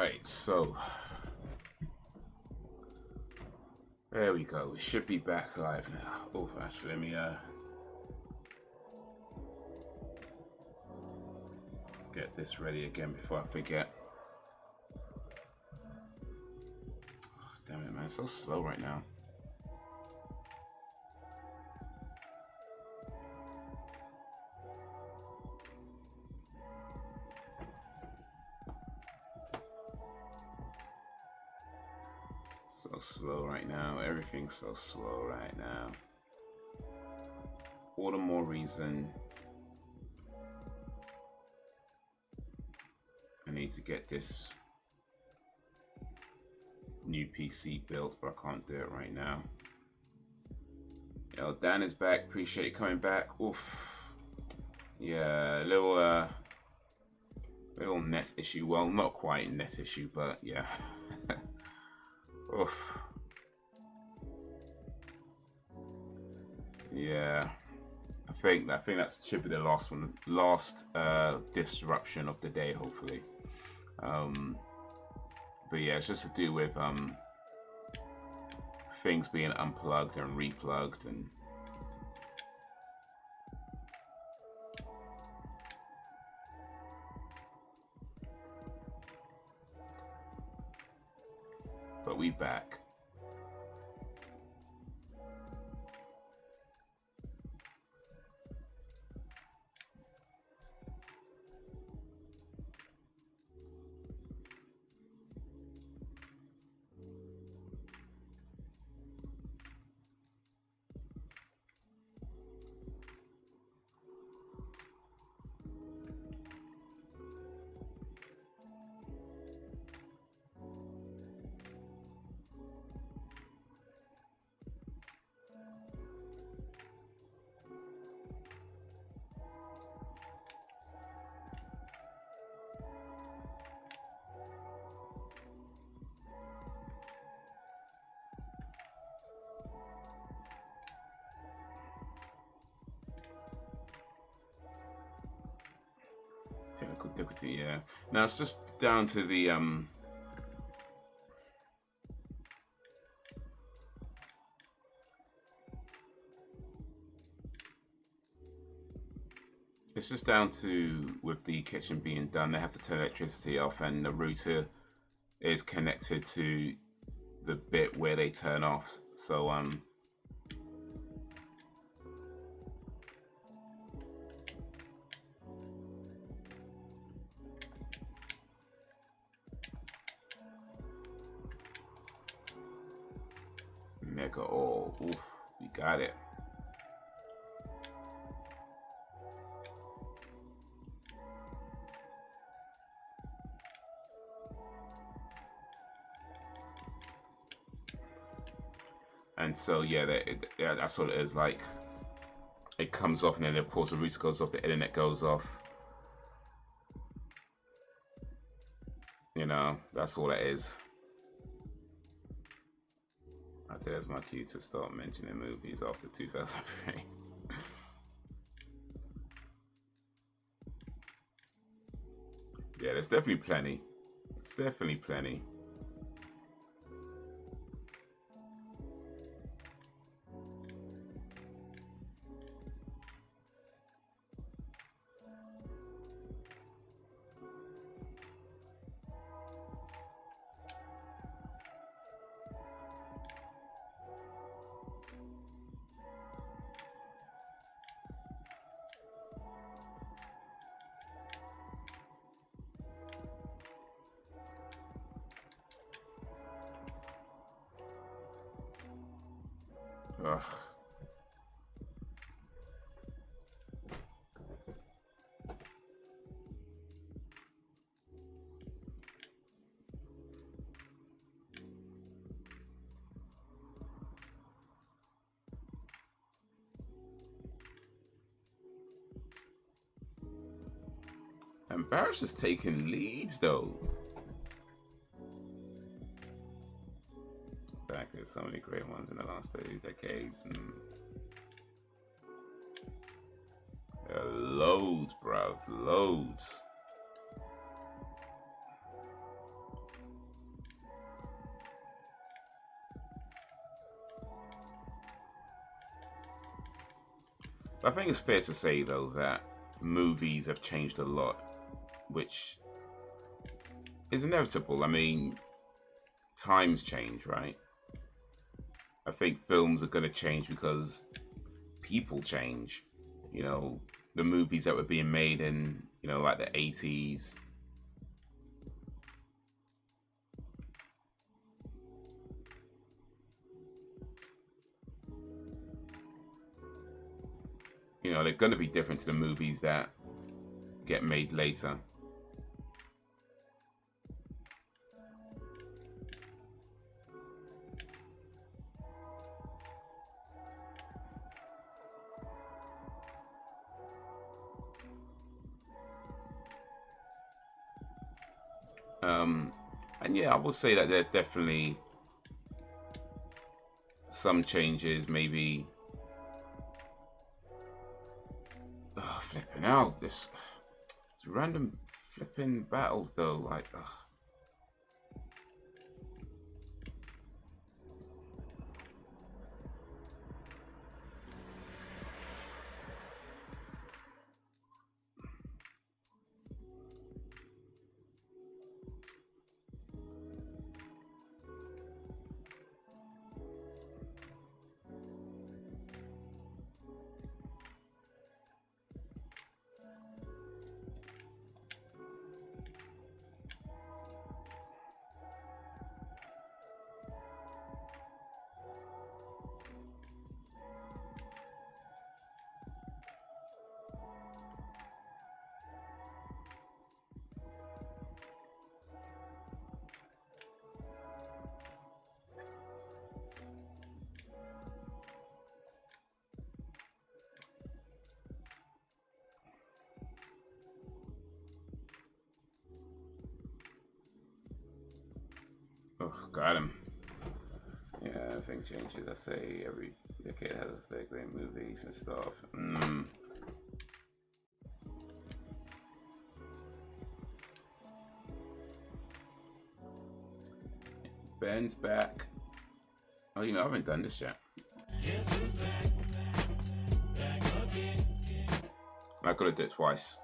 Alright, so there we go. We should be back live now. Oh, actually, let me get this ready again before I forget. Oh, damn it, man, it's so slow right now. So slow right now. Everything's so slow right now. All the more reason I need to get this new PC built, but I can't do it right now. Yo, Dan is back. Appreciate you coming back. Oof. Yeah, little NES issue. Well, not quite NES issue, but yeah. Oof. Yeah. I think that should be the last one. Last disruption of the day, hopefully. But yeah, it's just to do with things being unplugged and replugged and but we back. Technical difficulty, yeah. Now it's just down to the it's just down to with the kitchen being done, they have to turn electricity off, and the router is connected to the bit where they turn off. So mega all. Oof, we got it. And so yeah, that's what it is. Like it comes off, and then of course the router goes off, the internet goes off. You know, that's all it is. I tell that's my cue to start mentioning movies after 2003. Yeah, there's definitely plenty. It's definitely plenty. Ugh. And Barrett's just taking leads though. Back, there's so many great ones in the last 30 decades. Loads, bruv, loads. I think it's fair to say though that movies have changed a lot, which is inevitable. I mean, times change, right? I think films are going to change because people change. You know, the movies that were being made in, you know, like the 80s. You know, they're going to be different to the movies that get made later. And yeah, I will say that there's definitely some changes, maybe. Oh, flipping out. This random flipping battles though, like. Ugh. Oh, got him. Yeah, I think changes. I say every decade has their great movies and stuff. Ben's back. Oh, you know, I haven't done this yet. I could have did it twice.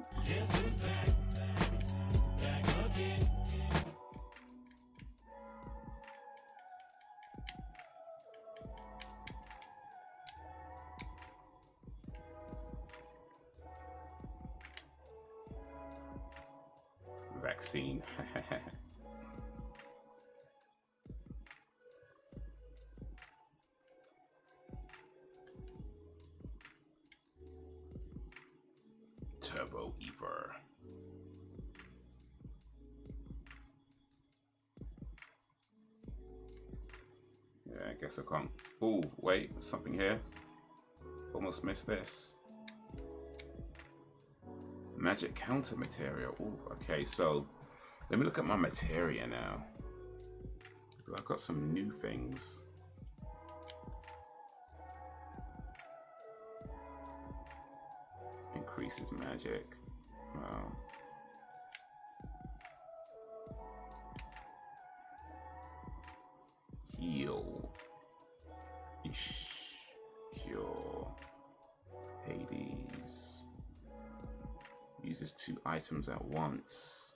Vaccine. Turbo Ever. Yeah, I guess I can't. Oh, wait, something here. Almost missed this. Magic counter materia. Oh, okay, so let me look at my materia now. I've got some new things. Increases magic. Wow. Heal. Ish. Cure. Hades. Uses 2 items at once.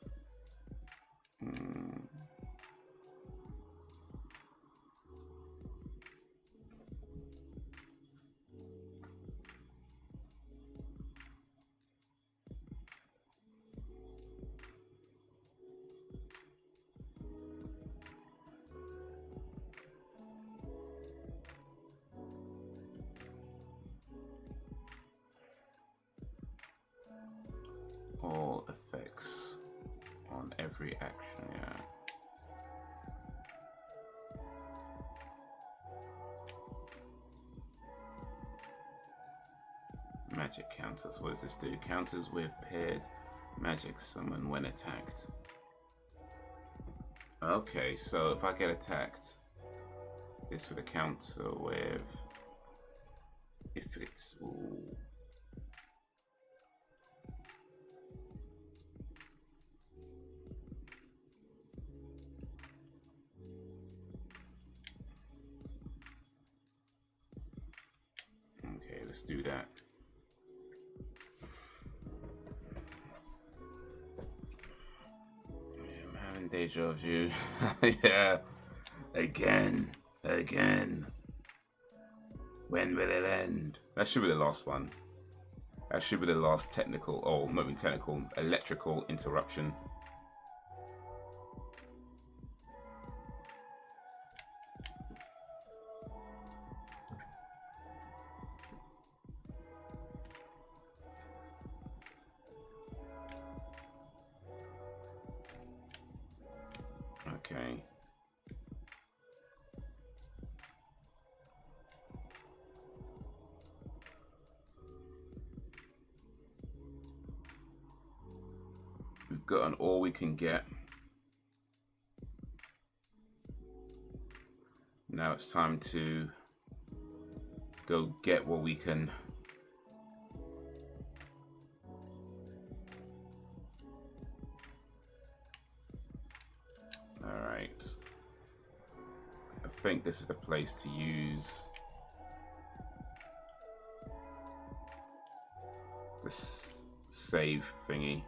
All effects on every action, yeah. Magic counters. What does this do? Counters with paired magic summon when attacked. Okay, so if I get attacked, this would counter with if it's. Ooh. Okay, let's do that. And deja vu. Yeah. Again. When will it end? That should be the last one. That should be the last technical, or not even technical, electrical interruption. Okay. We've gotten all we can get. Now it's time to go get what we can. Alright. I think this is the place to use this save thingy.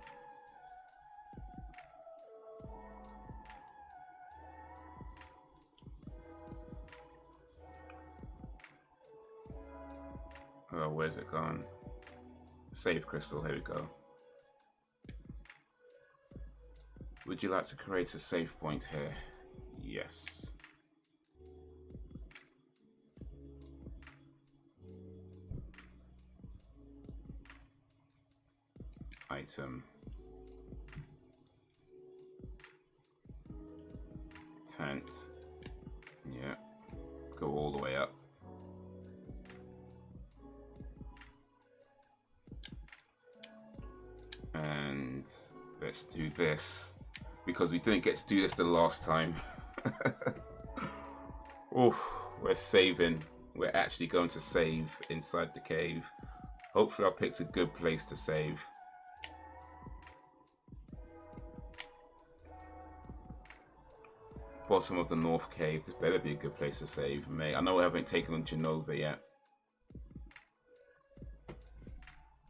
Oh, where's it gone? Save crystal, here we go. Would you like to create a save point here? Yes. Item. Tent. Yeah. Go all the way up. And let's do this, because we didn't get to do this the last time. Oh, we're saving. We're actually going to save inside the cave. Hopefully I picked a good place to save. Bottom of the North Cave. This better be a good place to save, mate. I know I haven't taken on Genova yet.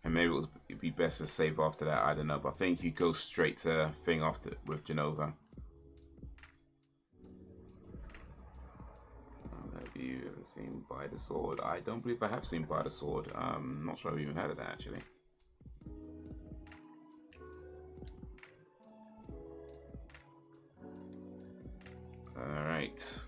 And maybe it'd be best to save after that, I don't know. But I think you go straight to thing after with Genova. Have you ever seen By the Sword? I don't believe I have seen By the Sword. Not sure I've even heard of that actually. Alright.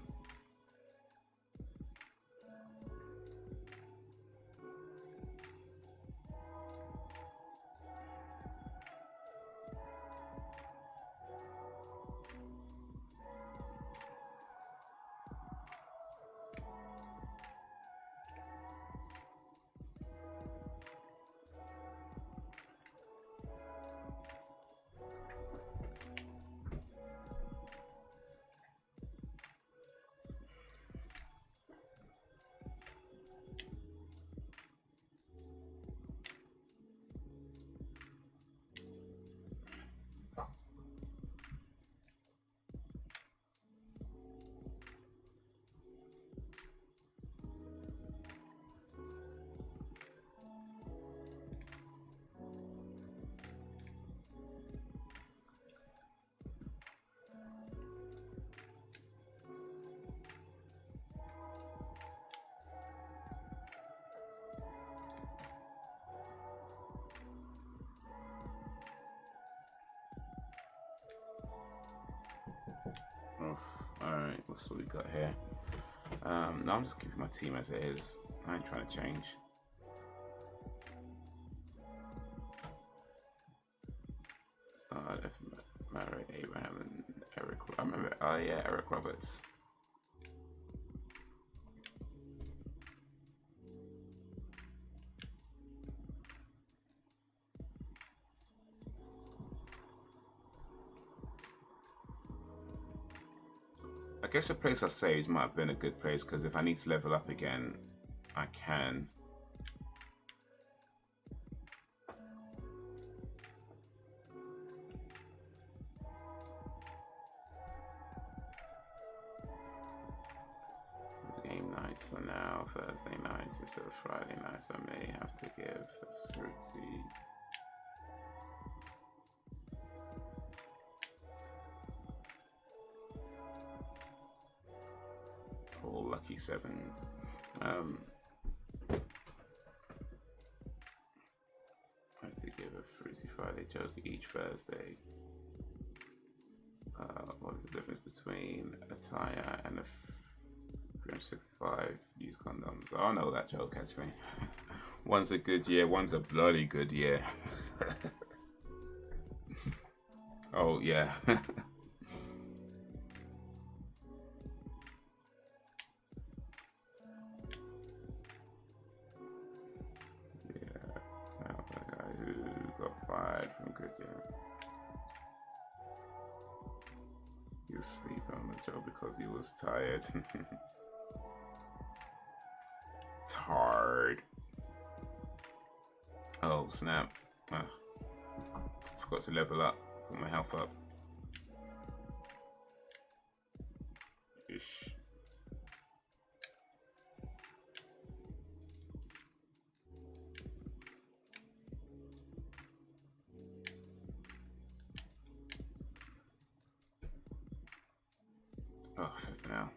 Alright, what's what we got here? No, I'm just keeping my team as it is. I ain't trying to change. Start Mary, Abraham, and Eric. I remember. Oh yeah, Eric Roberts. I guess the place I saved might have been a good place, because if I need to level up again, I can. Game night, so now Thursday nights instead of Friday nights, I may have to give a fruity. G7s. I have to give a Fruity Friday joke each Thursday. What is the difference between a tire and a 365 used condoms? Oh, I know that joke actually. One's a good year, one's a bloody good year. Oh yeah. Now the guy who got fired from Goodyear. He was sleeping on the job because he was tired. Tired. Oh snap. Forgot to level up. Put my health up. Ish. Oh, flipping out.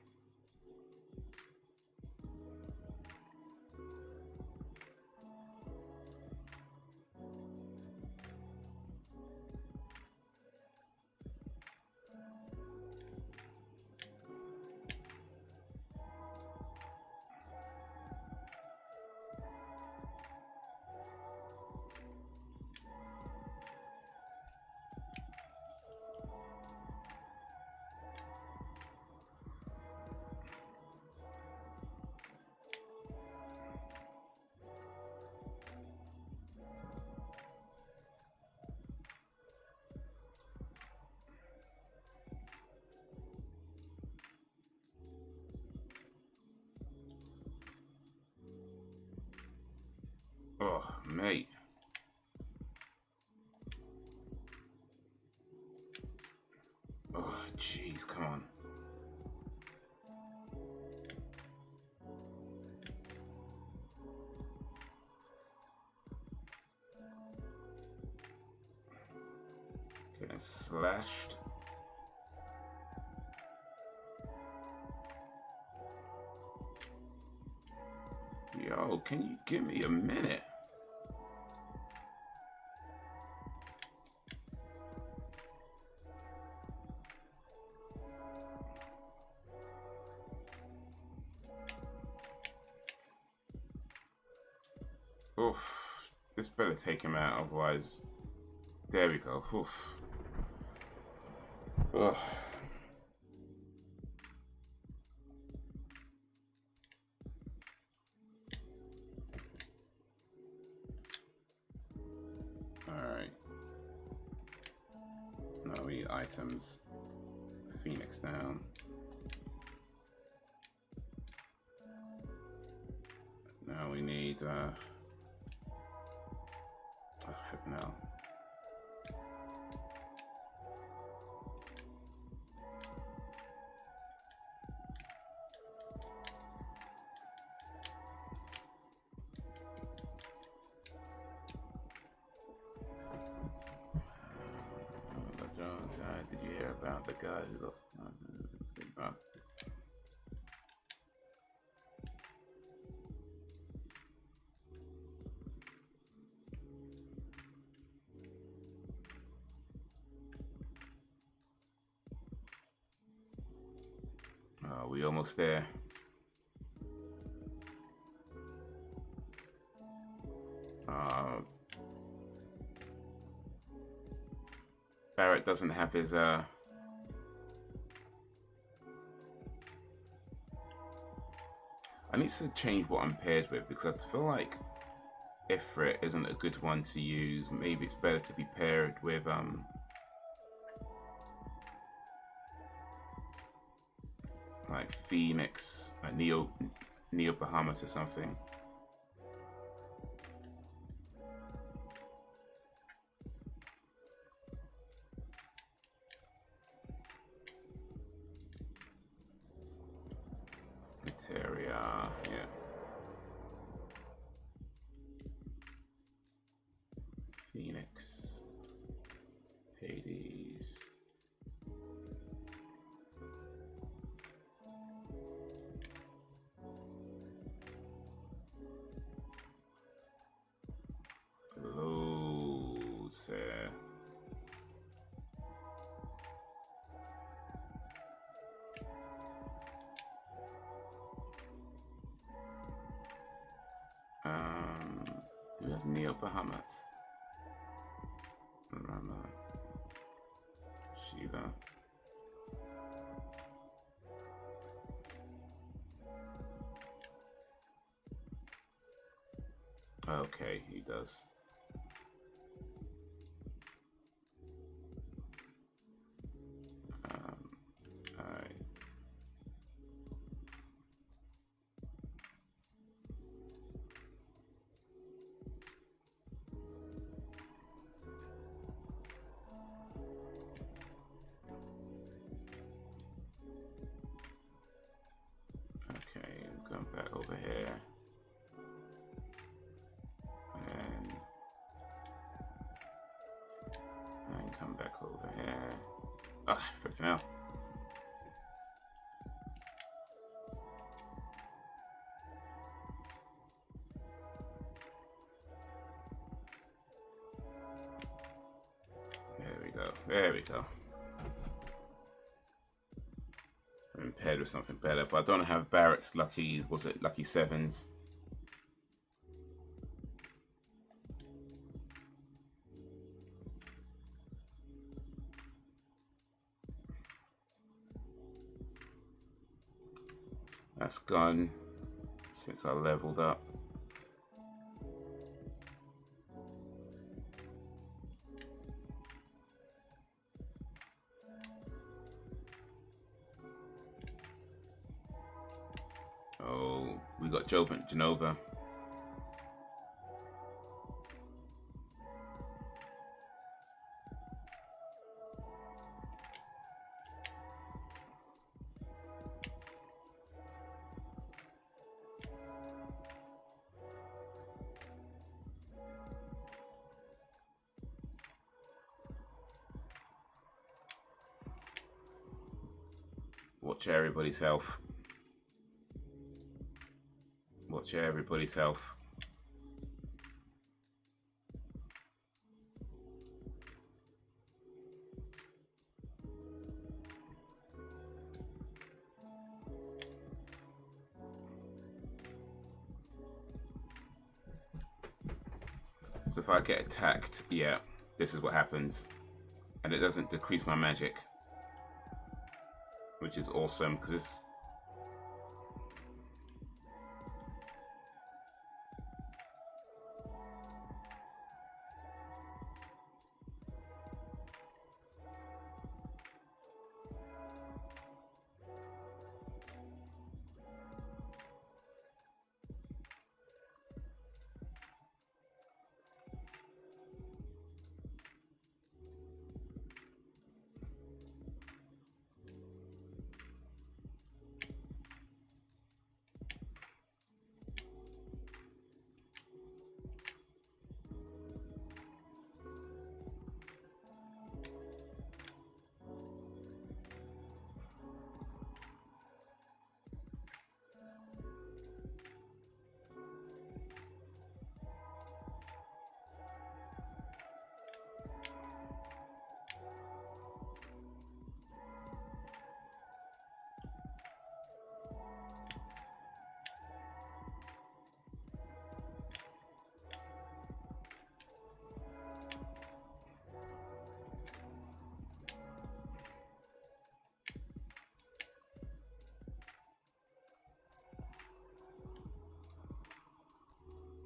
Oh, mate. Oh, jeez, come on. Getting slashed. Yo, can you give me a minute? Oof. This better take him out, otherwise. There we go. Oof. Ugh. Alright. Now we need items. Phoenix down. Now we need now. Did you hear about the guy who got we almost there. Barrett doesn't have his I need to change what I'm paired with, because I feel like Ifrit isn't a good one to use. Maybe it's better to be paired with like Phoenix, like Neo Bahamas or something. Materia, yeah. Phoenix, Hades. There's Neo Bahamut. Rama. Shiva. Okay, he does. Alright. Okay, I'm going back over here. And come back over here. Ah, freaking hell. There we go. There we go. I'm paired with something better, but I don't have Barrett's lucky, was it lucky sevens? That's gone since I leveled up. Oh, we got Genova. Watch everybody's health. Watch everybody's health. So if I get attacked, yeah, this is what happens. And it doesn't decrease my magic, which is awesome because it's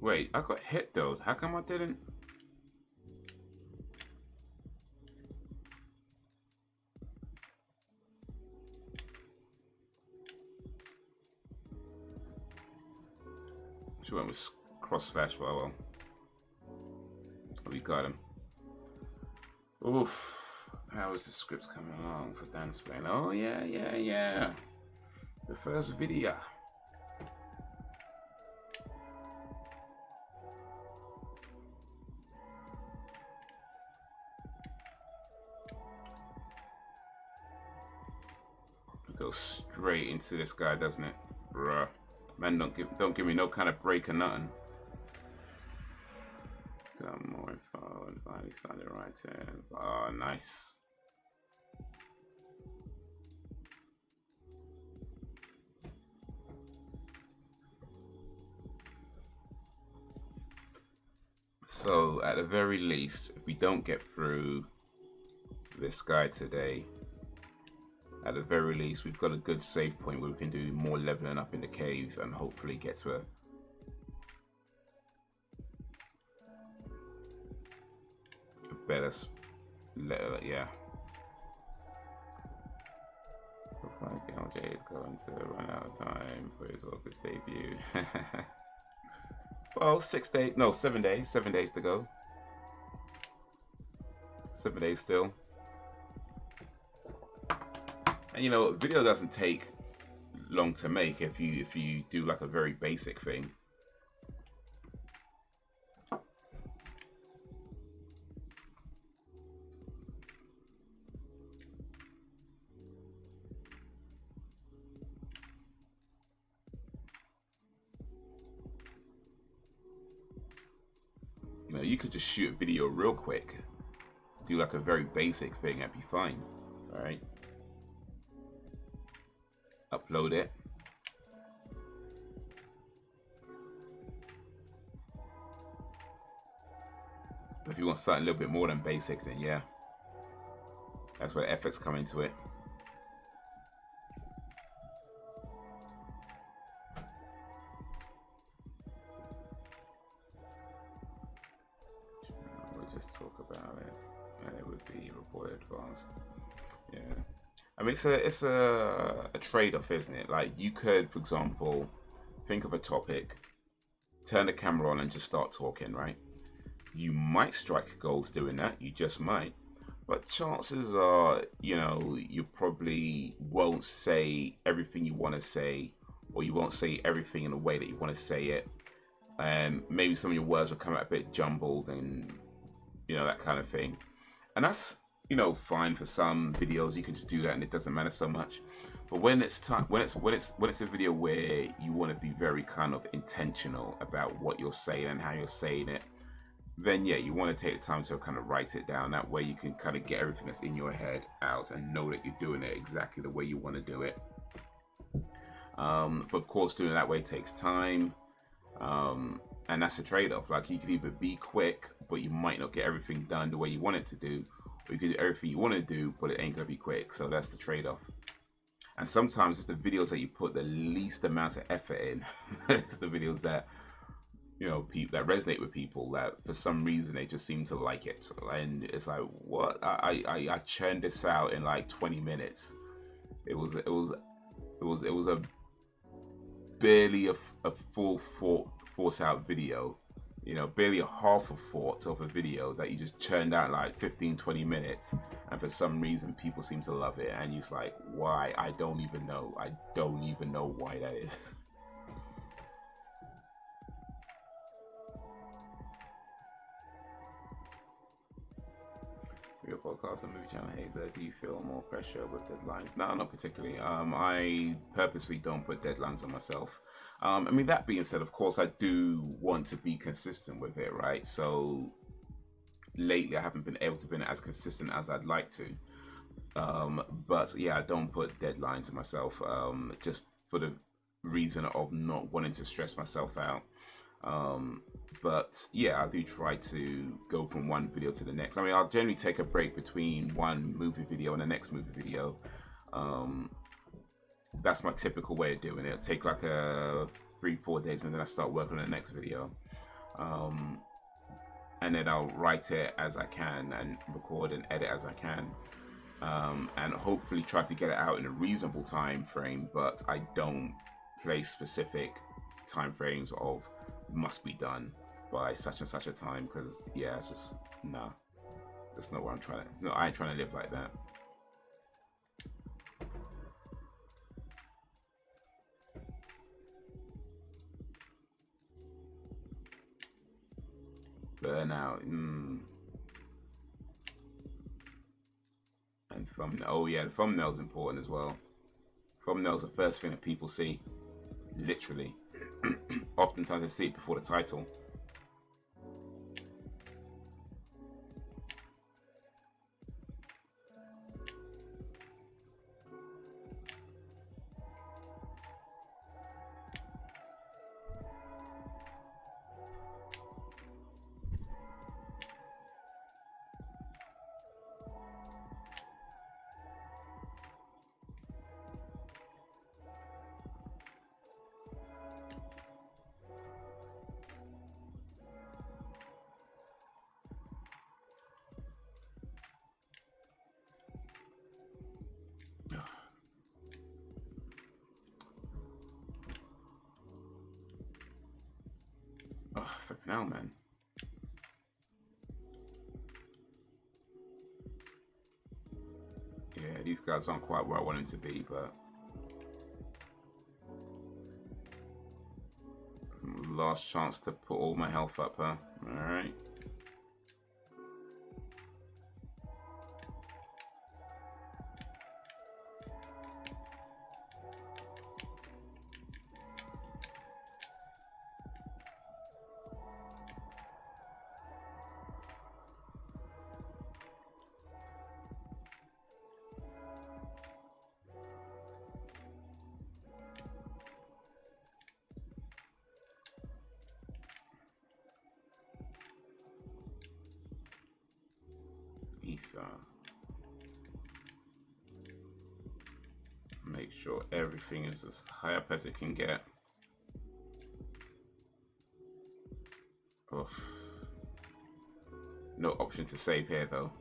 wait, I got hit though. How come I didn't? She went with cross slash, well. We got him. Oof. How is the scripts coming along for dance playing? Oh yeah. The first video. It goes straight into this guy, doesn't it? Bruh. Man, don't give me no kind of break or nothing. Got more info and finally started writing. Oh, nice. So at the very least, if we don't get through this guy today, at the very least we've got a good save point where we can do more leveling up in the cave and hopefully get to a better yeah. Looks like LJ is going to run out of time for his August debut. Well, 7 days. 7 days to go. 7 days still. And you know, video doesn't take long to make if you do like a very basic thing. You know, you could just shoot a video real quick, do like a very basic thing, and be fine. All right. Upload it. If you want something a little bit more than basic, then yeah, that's where the efforts come into it. We'll just talk about it, and it would be reported fast. Yeah, I mean it's a trade-off, isn't it? Like you could, for example, think of a topic, turn the camera on, and just start talking, right? You might strike goals doing that, you just might. But chances are, you know, you probably won't say everything you want to say, or you won't say everything in the way that you want to say it. And maybe some of your words will come out a bit jumbled and, you know, that kind of thing. And that's, you know, fine for some videos. You can just do that and it doesn't matter so much. But when it's time, when it's a video where you want to be very kind of intentional about what you're saying and how you're saying it, then yeah, you want to take the time to kind of write it down. That way you can kind of get everything that's in your head out and know that you're doing it exactly the way you want to do it. But of course, doing it that way takes time, and that's a trade-off. Like you could either be quick, but you might not get everything done the way you want it to do, or you could do everything you want to do, but it ain't gonna be quick. So that's the trade-off. And sometimes it's the videos that you put the least amount of effort in. It's the videos that, you know, that resonate with people, that for some reason they just seem to like it. And it's like, what? I churned this out in like 20 minutes. It was a barely a full force out video, you know, barely a half a thought of a video that you just churned out in like 15-20 minutes, and for some reason people seem to love it, and you're just like, why? I don't even know why that is. Your podcast and movie channel, Haze, do you feel more pressure with deadlines? No, not particularly. I purposely don't put deadlines on myself. I mean, that being said, of course, I do want to be consistent with it, right? So lately, I haven't been able to be as consistent as I'd like to. But yeah, I don't put deadlines on myself, just for the reason of not wanting to stress myself out. But yeah, I do try to go from one video to the next. I mean, I'll generally take a break between one movie video and the next movie video. That's my typical way of doing it. It'll take like 3-4 days, and then I start working on the next video. And then I'll write it as I can and record and edit as I can. And hopefully try to get it out in a reasonable time frame, but I don't place specific time frames of must be done by such and such a time, because yeah, it's just nah, that's not what I'm trying to. I ain't trying to live like that. Burnout. And thumbnail. Oh yeah, the thumbnail's important as well. Thumbnail's the first thing that people see, literally. Oftentimes they see it before the title. Now, man. Yeah, these guys aren't quite where I want them to be, but last chance to put all my health up, huh? Alright. Make sure everything is as high up as it can get. Oof. No option to save here though.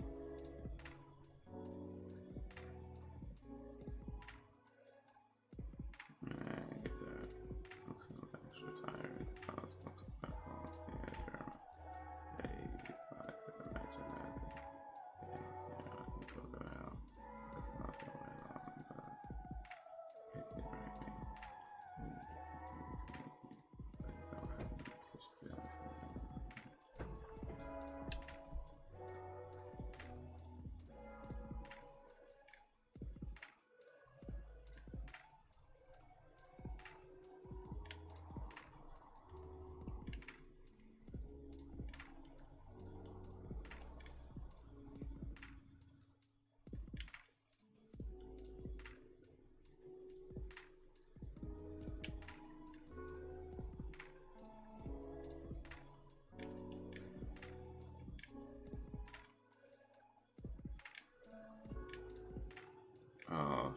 Oh.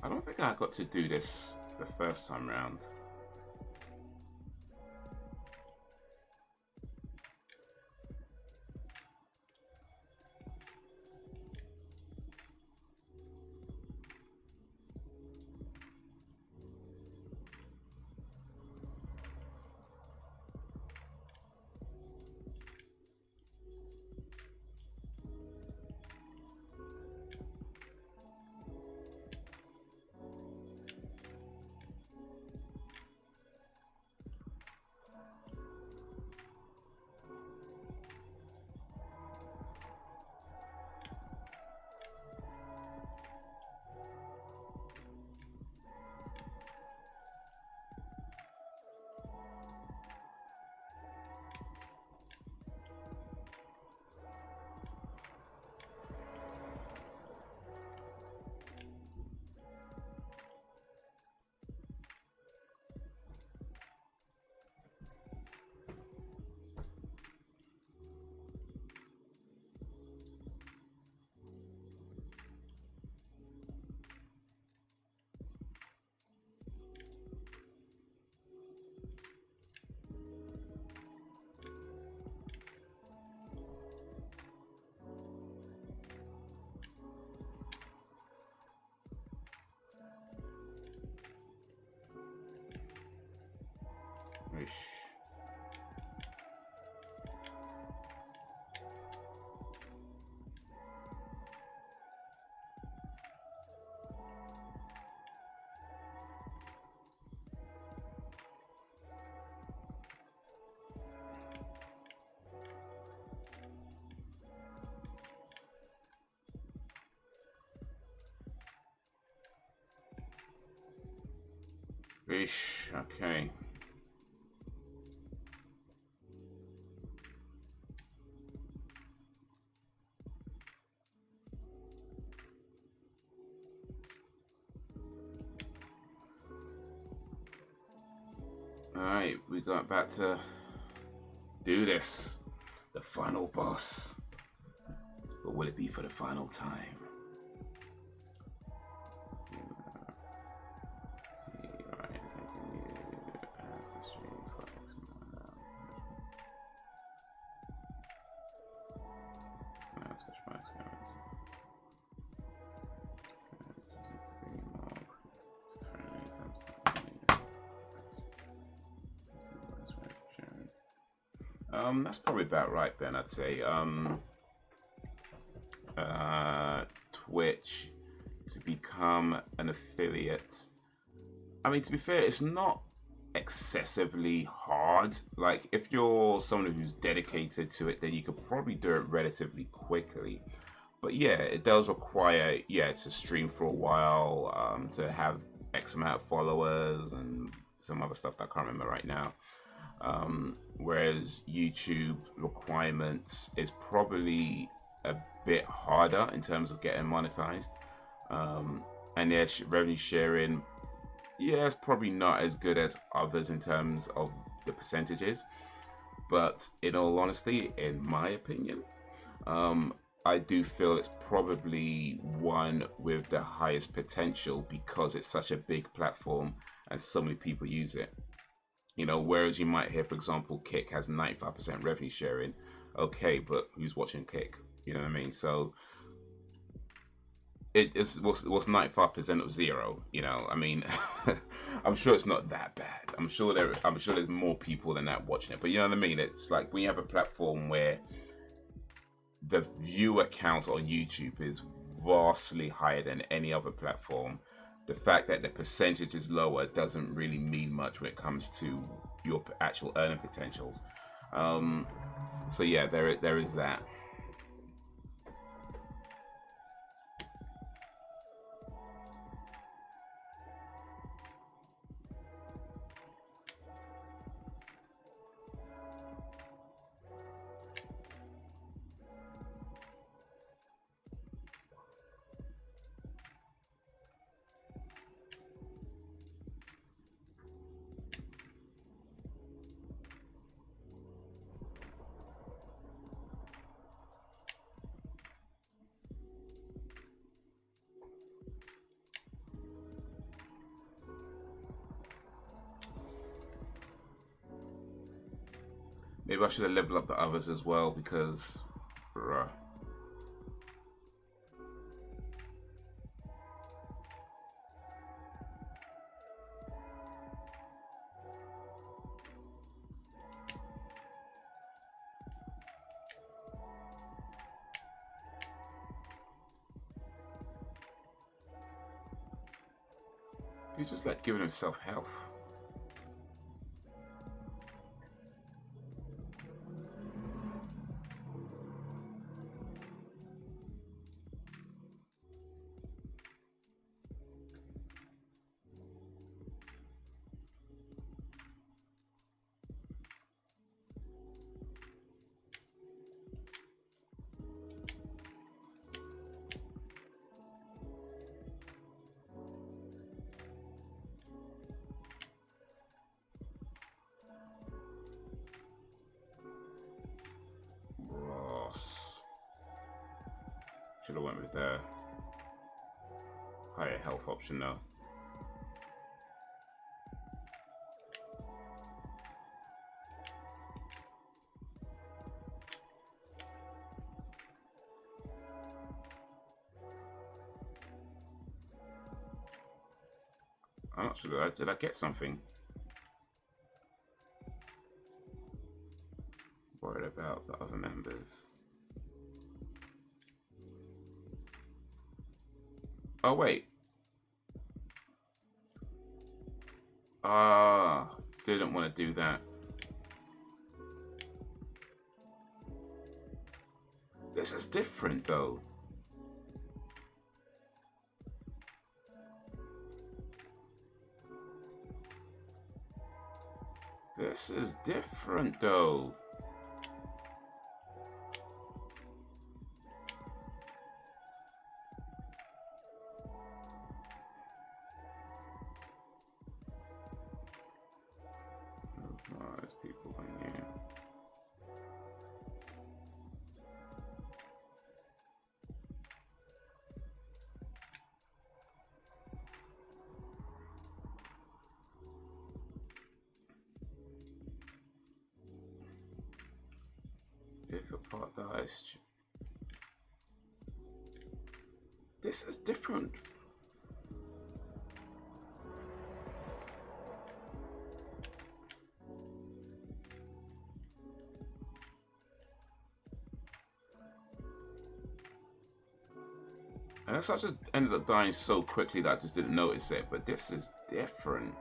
I don't think I got to do this the first time round. Ish. Ish. Okay. Alright, we got back to do this. The final boss. But will it be for the final time? Right, continue as the stream for X That's probably about right, Ben. I'd say. Twitch to become an affiliate. I mean, to be fair, it's not excessively hard. Like, if you're someone who's dedicated to it, then you could probably do it relatively quickly. But yeah, it does require, yeah, to stream for a while, to have X amount of followers and some other stuff that I can't remember right now. Whereas YouTube requirements is probably a bit harder in terms of getting monetized. And their revenue sharing, yeah, it's probably not as good as others in terms of the percentages. But in all honesty, in my opinion, I do feel it's probably one with the highest potential because it's such a big platform and so many people use it. You know, whereas you might hear, for example, Kick has 95% revenue sharing. Okay, but who's watching Kick? You know what I mean? So what's 95% of zero? You know, I mean, I'm sure it's not that bad. I'm sure there's more people than that watching it. But you know what I mean? It's like when you have a platform where the viewer count on YouTube is vastly higher than any other platform. The fact that the percentage is lower doesn't really mean much when it comes to your actual earning potentials. So yeah, there is that. Maybe I should have leveled up the others as well because, bruh. He's just like giving himself health. Should have went with the higher health option though. I'm not sure. Did I get something? Worried about the other members. Oh wait. Didn't want to do that. This is different though. This is different though. Oh, there's people in here. If a part dies, this is different. And I just ended up dying so quickly that I just didn't notice it. But this is different.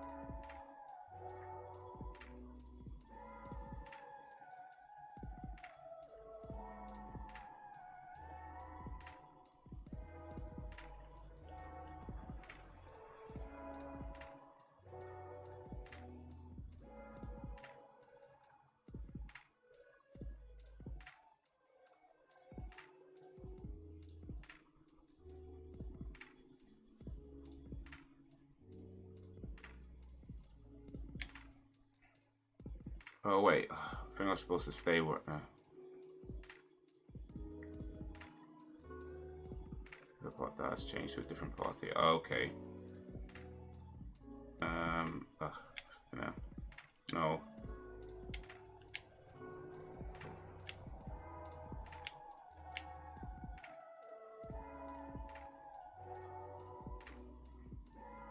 Oh wait, I think I'm supposed to stay where. The part that has changed to a different party. Oh, okay. No, no.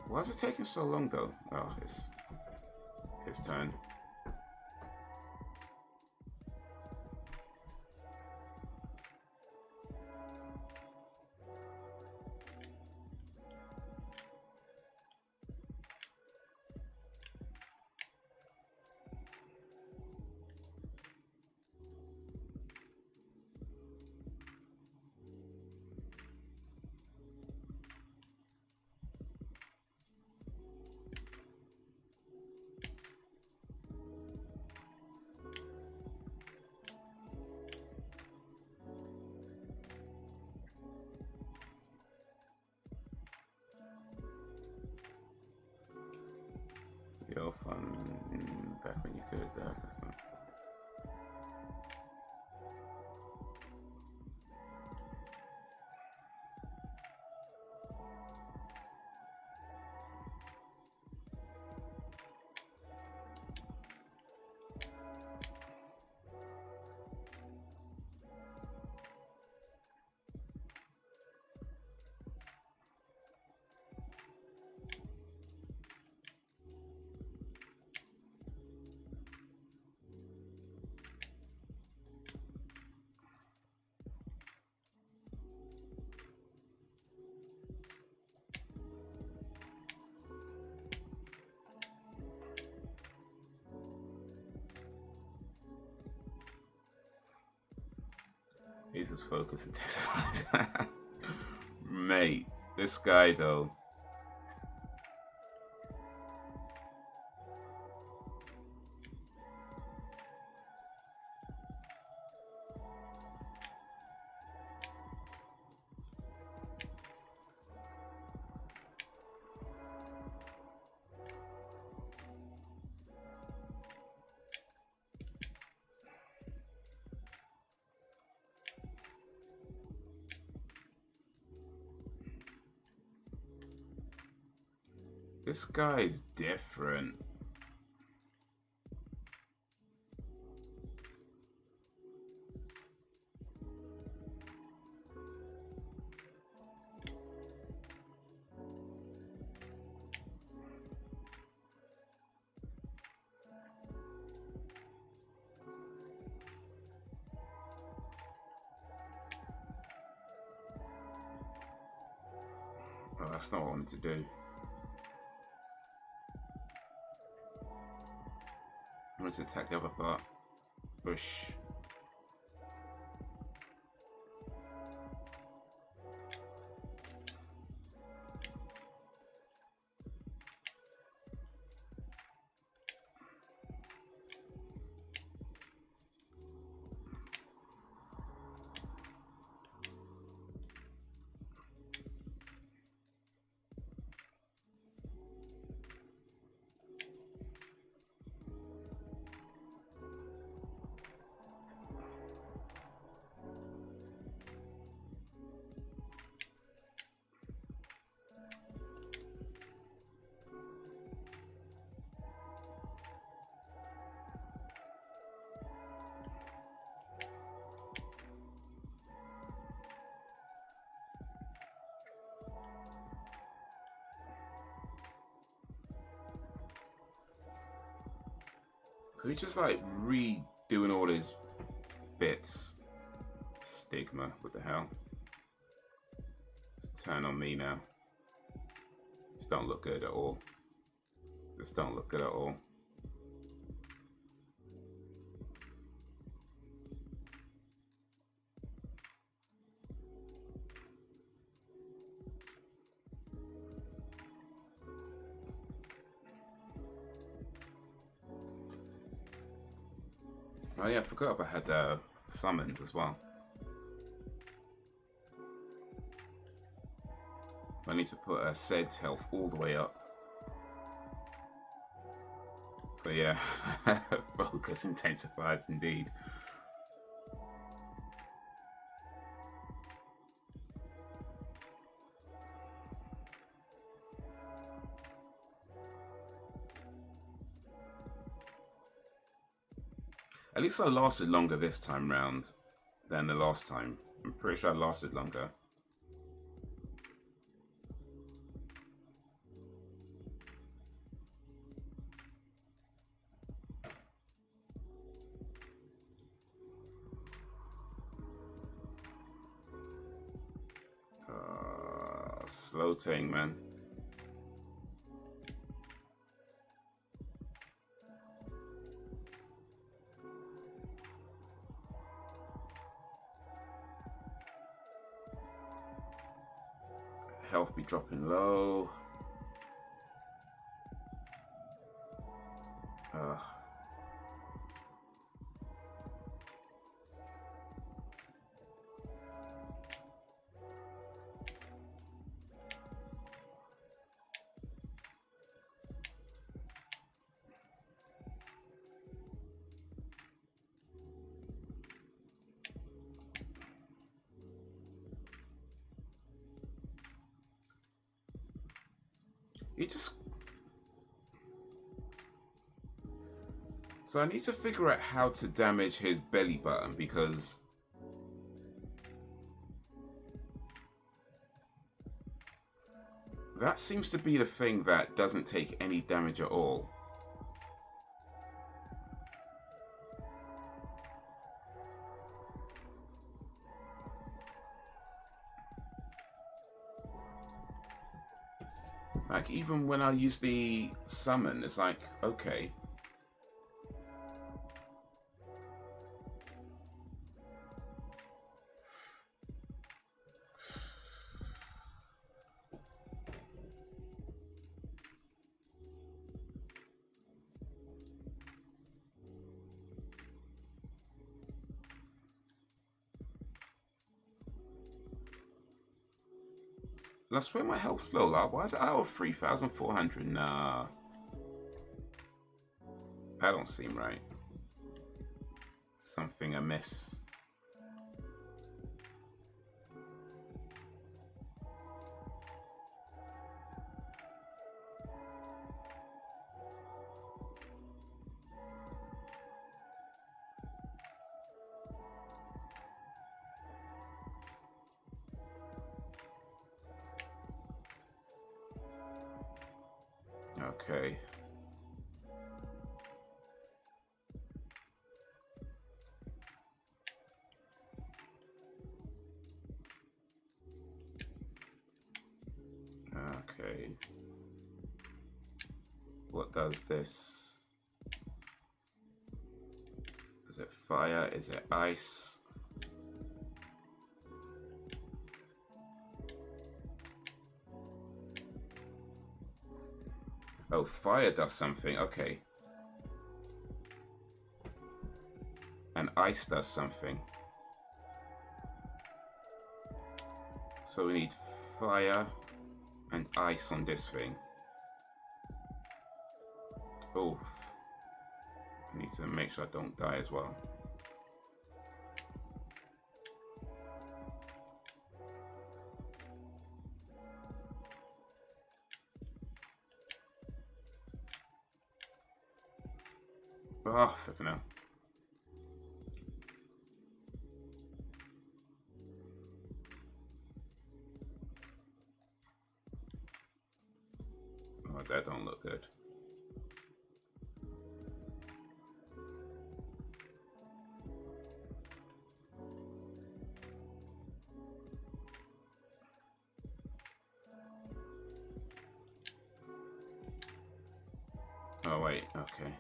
Why is it taking so long though? Oh, it's his turn. Yo, fun back when you could custom. He's just focused. Mate, this guy though. This guy's different. Oh, that's not what I wanted to do. I wanted to attack the other part. Push. So he's just like redoing all his bits. Stigma, what the hell? Let's turn on me now. This don't look good at all. This don't look good at all. Oh yeah, I forgot I had summons as well. I need to put Sed's health all the way up. So yeah, focus intensifies indeed. At least I lasted longer this time round than the last time. I'm pretty sure I lasted longer. Slow thing, man. Health be dropping low. You just... So I need to figure out how to damage his belly button, because that seems to be the thing that doesn't take any damage at all. Like, even when I use the summon, it's like, okay. I swear my health's low. Like, why is it out of 3,400? Nah. That don't seem right. Something amiss. Okay. Okay. What does this? Is it fire? Is it ice? Oh, fire does something. Okay. And ice does something. So we need fire and ice on this thing. Oh. I need to make sure I don't die as well. Oh, fucking hell. Oh, that don't look good. Okay.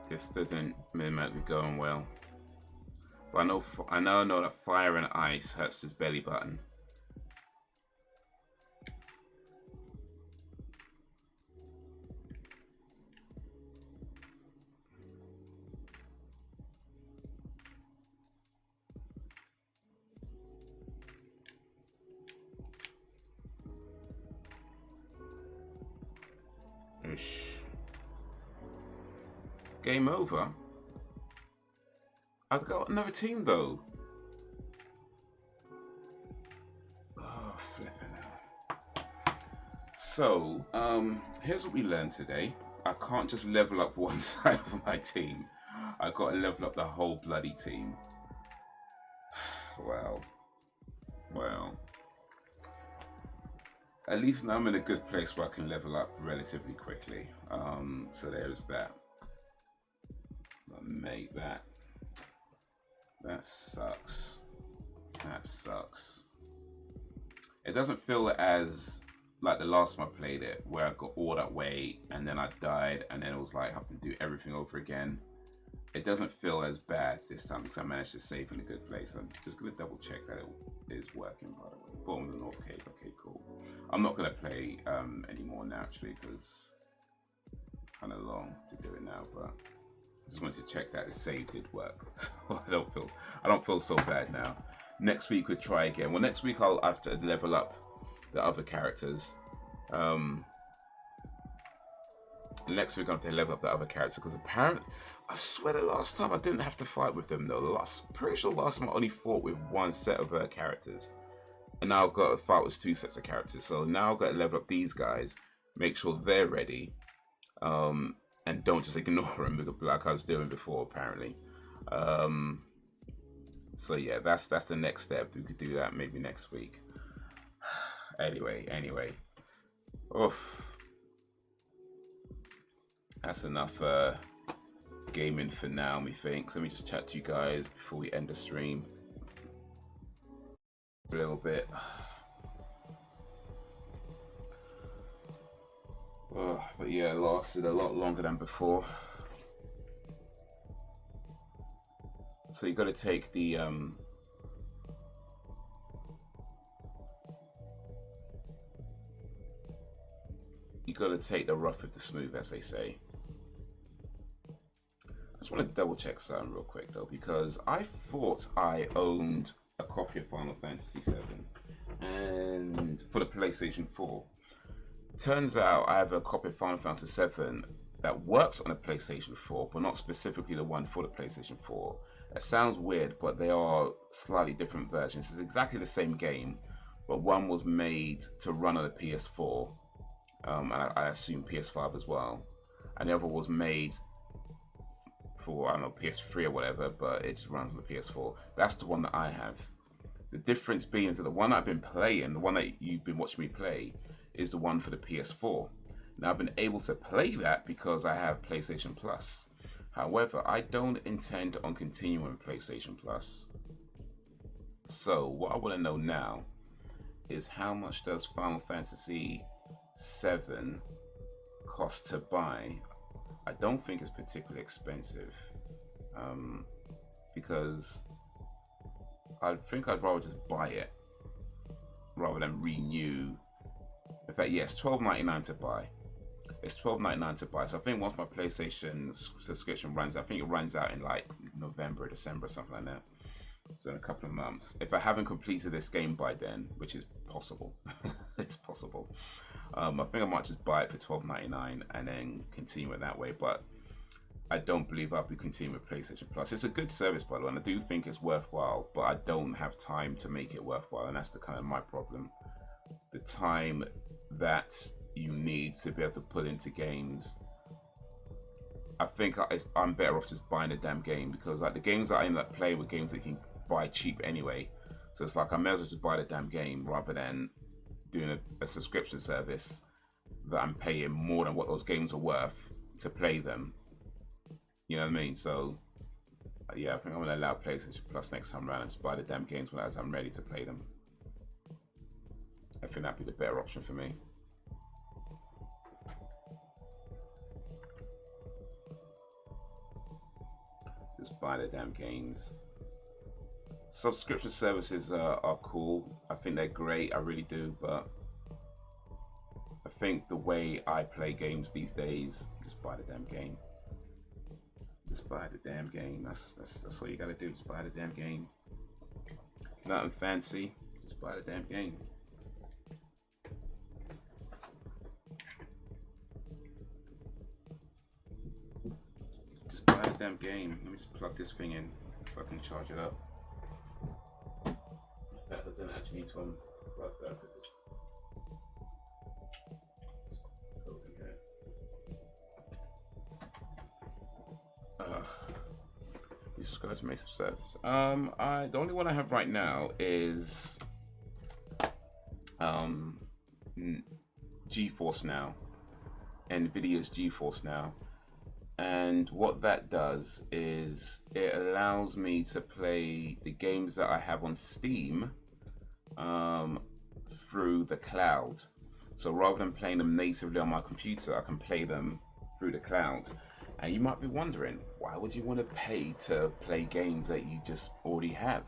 This doesn't might be going well. But I know that fire and ice hurts his belly button. Ish. Game over. I've got another team though. Oh, flipping hell. So, here's what we learned today. I can't just level up one side of my team. I got to level up the whole bloody team. Well, at least now I'm in a good place where I can level up relatively quickly. So there's that. But mate, that sucks. That sucks. It doesn't feel as like the last time I played it, where I got all that way and then I died, and then it was like I have to do everything over again. It doesn't feel as bad this time because I managed to save in a good place. I'm just gonna double check that it is working, by the way. Bottom of the North Cape. Okay, cool. I'm not gonna play anymore now actually because kind of long to do it now, but I just wanted to check that the save did work. I don't feel so bad now. Next week we'll try again. Well, next week I'll have to level up the other characters. Next week I have to level up the other characters because apparently, I swear the last time I didn't have to fight with them though. Pretty sure last time I only fought with one set of characters, and now I've got to fight with 2 sets of characters. So now I've got to level up these guys, make sure they're ready, and don't just ignore them like I was doing before apparently. So yeah, that's the next step. We could do that maybe next week. Anyway. Oof. That's enough gaming for now, methinks. Let me just chat to you guys before we end the stream a little bit. Oh, but yeah, it lasted a lot longer than before. So you got to take the rough with the smooth, as they say. I just want to double check something real quick though, because I thought I owned a copy of Final Fantasy VII and for the PlayStation 4. Turns out I have a copy of Final Fantasy VII that works on a PlayStation 4, but not specifically the one for the PlayStation 4. It sounds weird, but they are slightly different versions. It's exactly the same game, but one was made to run on a PS4, and I assume PS5 as well, and the other was made for, I don't know, PS3 or whatever, but it just runs on the PS4. That's the one that I have. The difference being that the one I've been playing, the one that you've been watching me play, is the one for the PS4. Now I've been able to play that because I have PlayStation Plus. However, I don't intend on continuing PlayStation Plus. So what I want to know now is how much does Final Fantasy VII cost to buy? I don't think it's particularly expensive, because I think I'd rather just buy it rather than renew. In fact, yes, $12.99 to buy. It's $12.99 to buy. So I think once my PlayStation subscription runs, I think it runs out in like November, December, something like that. So in a couple of months. If I haven't completed this game by then, which is possible, it's possible. I think I might just buy it for $12.99 and then continue it that way. But I don't believe I'll be continuing with PlayStation Plus. It's a good service, by the way, and I do think it's worthwhile, but I don't have time to make it worthwhile, and that's the kind of my problem. The time that you need to be able to put into games, I think I'm better off just buying a damn game, because like the games that I end up playing with games that you can buy cheap anyway. So it's like I may as well just buy the damn game rather than doing a subscription service that I'm paying more than what those games are worth to play them. You know what I mean? So yeah, I think I'm gonna allow PlayStation Plus next time around and just buy the damn games when I'm ready to play them. I think that'd be the better option for me. Just buy the damn games. Subscription services are cool. I think they're great. I really do. But I think the way I play games these days, just buy the damn game. Just buy the damn game. That's all you gotta do. Just buy the damn game. Nothing fancy. Just buy the damn game. Just buy the damn game. Let me just plug this thing in so I can charge it up. That doesn't actually need to unplug that. Jesus Christ, make some sense. The only one I have right now is GeForce Now, NVIDIA's GeForce Now, and what that does is it allows me to play the games that I have on Steam through the cloud. So rather than playing them natively on my computer, I can play them through the cloud. And you might be wondering, why would you want to pay to play games that you just already have?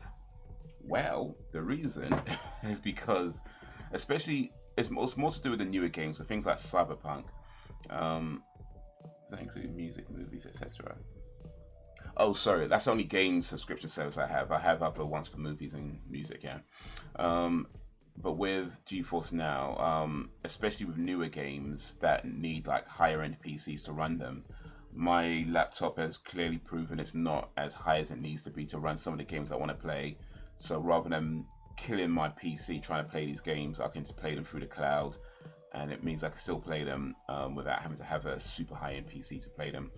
Well, the reason is because, especially, it's more to do with the newer games, so things like Cyberpunk. Does that include music, movies, etc.? Oh, sorry, that's the only game subscription service I have. I have other ones for movies and music, yeah. But with GeForce Now, especially with newer games that need like higher end PCs to run them, my laptop has clearly proven it's not as high as it needs to be to run some of the games I want to play. So rather than killing my PC trying to play these games, I can just play them through the cloud, and it means I can still play them without having to have a super high-end PC to play them.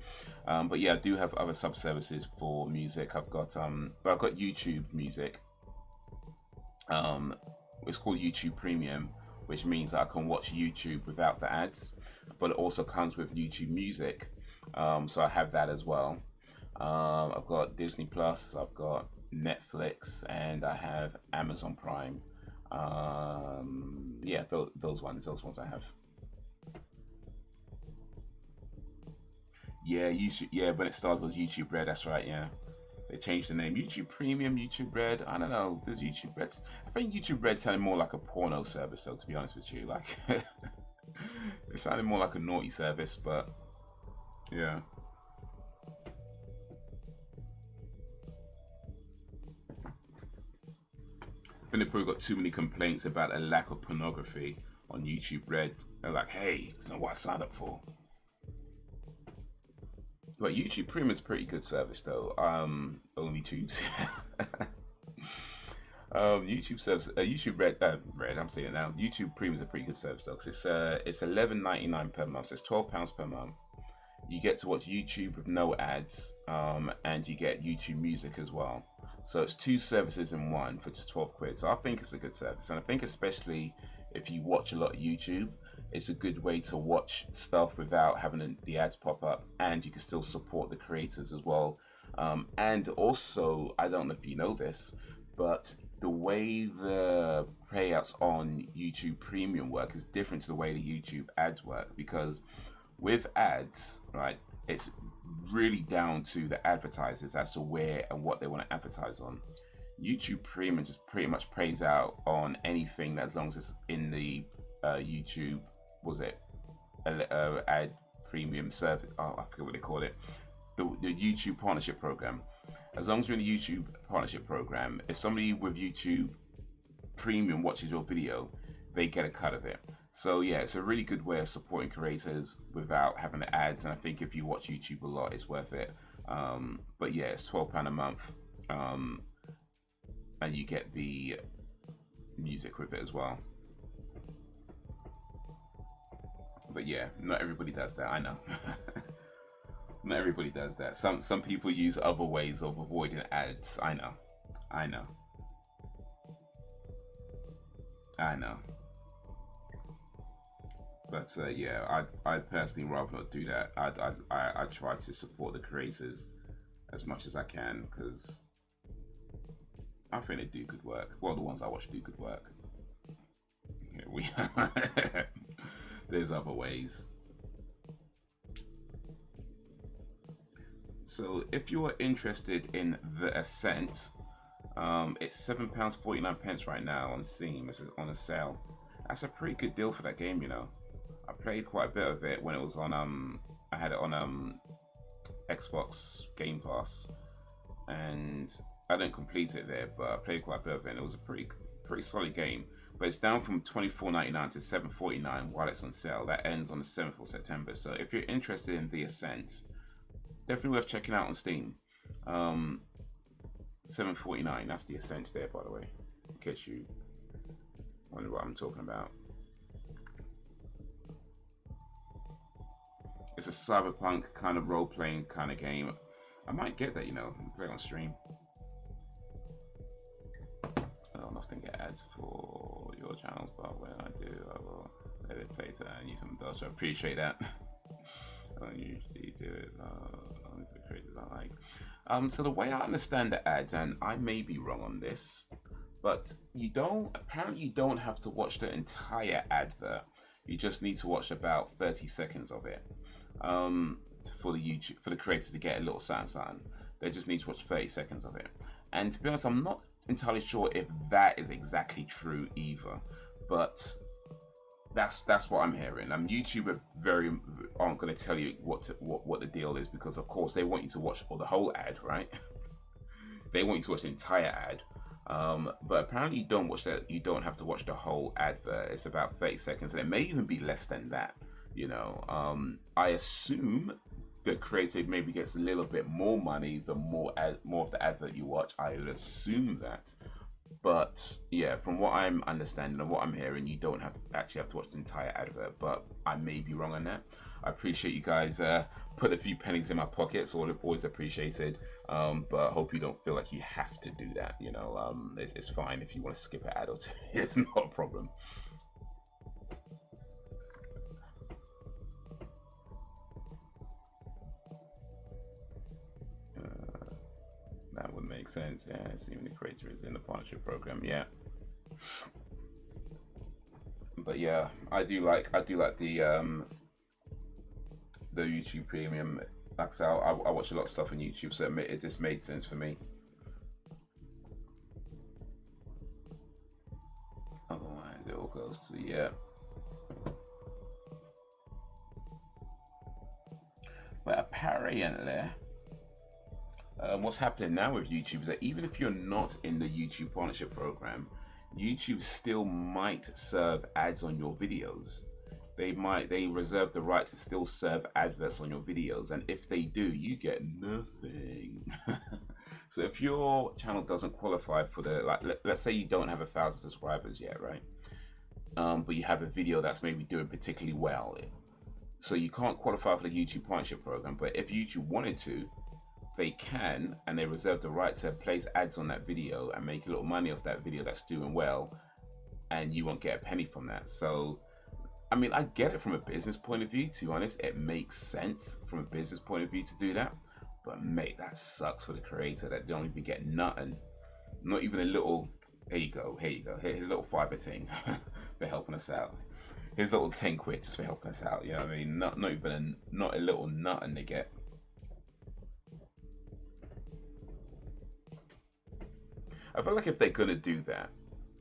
But yeah, I do have other sub-services for music. I've got YouTube Music. It's called YouTube Premium, which means that I can watch YouTube without the ads, but it also comes with YouTube Music. So I have that as well. I've got Disney Plus, I've got Netflix, and I have Amazon Prime. Yeah, those ones I have. Yeah, YouTube. Yeah, when it started was YouTube Red. That's right. Yeah, they changed the name. YouTube Premium, YouTube Red. I don't know. There's YouTube Red. I think YouTube Red sounded more like a porno service, though. To be honest with you, like it sounded more like a naughty service, but yeah. I think they probably got too many complaints about a lack of pornography on YouTube Red. They're like, hey, it's not what I signed up for. But YouTube Premium is a pretty good service though. Only tubes. YouTube service, YouTube Red. I'm saying it now. YouTube Premium is a pretty good service though, because it's $11.99 per month. So it's £12 per month. You get to watch YouTube with no ads, and you get YouTube Music as well. So it's two services in one for just 12 quid. So I think it's a good service, and I think especially if you watch a lot of YouTube, it's a good way to watch stuff without having the ads pop up, and you can still support the creators as well. And also, I don't know if you know this, but the way the payouts on YouTube Premium work is different to the way the YouTube ads work, because with ads, right, it's really down to the advertisers as to where and what they want to advertise on. YouTube Premium just pretty much pays out on anything that, as long as it's in the YouTube, ad premium service. Oh, I forget what they call it. The YouTube partnership program. As long as you're in the YouTube partnership program, if somebody with YouTube Premium watches your video, they get a cut of it. So yeah, it's a really good way of supporting creators without having the ads, and I think if you watch YouTube a lot, it's worth it. But yeah, it's £12 a month, and you get the music with it as well. But yeah, not everybody does that, I know. Not everybody does that. Some people use other ways of avoiding ads. I know. I know. But yeah, I personally rather not do that. I try to support the creators as much as I can because I think they do good work. Well, the ones I watch do good work. Yeah, there's other ways. So if you are interested in The Ascent, it's £7.49 right now on Steam. It's on a sale. That's a pretty good deal for that game, you know. I played quite a bit of it when it was on I had it on Xbox Game Pass, and I didn't complete it there, but I played quite a bit of it, and it was a pretty solid game. But it's down from $24.99 to $7.49 while it's on sale. That ends on the 7th of September. So if you're interested in The Ascent, definitely worth checking out on Steam. $7.49. That's The Ascent there, by the way, in case you wonder what I'm talking about. It's a cyberpunk kind of role-playing kind of game. I might get that, you know, and play it on stream. I'll often get ads for your channels, but when I do, I will let it play to earn you some dollars. So I appreciate that. I don't usually do it only for the creators I like. So the way I understand the ads, and I may be wrong on this, but apparently you don't have to watch the entire advert. You just need to watch about 30 seconds of it. For the creators to get a little something. They just need to watch 30 seconds of it. And to be honest, I'm not entirely sure if that is exactly true either, but that's what I'm hearing. YouTube aren't going to tell you what the deal is, because of course they want you to watch the whole ad, right? They want you to watch the entire ad. But apparently you don't have to watch the whole advert. It's about 30 seconds, and it may even be less than that. You know, I assume the creator maybe gets a little bit more money the more of the advert you watch. I would assume that. But yeah, from what I'm understanding and what I'm hearing, you don't actually have to watch the entire advert. But I may be wrong on that. I appreciate you guys put a few pennies in my pockets. Always appreciated. But I hope you don't feel like you have to do that. You know, it's fine if you want to skip an ad or two. It's not a problem. That would make sense. Yeah, assuming the creator is in the partnership program. Yeah. But yeah, I do like the YouTube Premium. Like I said, I watch a lot of stuff on YouTube, so it just made sense for me. Otherwise, it all goes to But apparently, what's happening now with YouTube is that even if you're not in the YouTube partnership program, YouTube still might serve ads on your videos. They reserve the right to still serve adverts on your videos, and if they do, you get nothing. So if your channel doesn't qualify for let's say you don't have 1,000 subscribers yet, right? But you have a video that's maybe doing particularly well, so you can't qualify for the YouTube partnership program. But if YouTube wanted to, they can, and they reserve the right to place ads on that video and make a little money off that video that's doing well, and you won't get a penny from that. So I mean, I get it from a business point of view. To be honest, it makes sense from a business point of view to do that. But mate, that sucks for the creator that they don't even get nothing. Not even a little, here you go, here's a little fiver thing for helping us out. Here's a little 10 quid just for helping us out. You know what I mean? Not even not a little nothing they get. I feel like if they're gonna do that,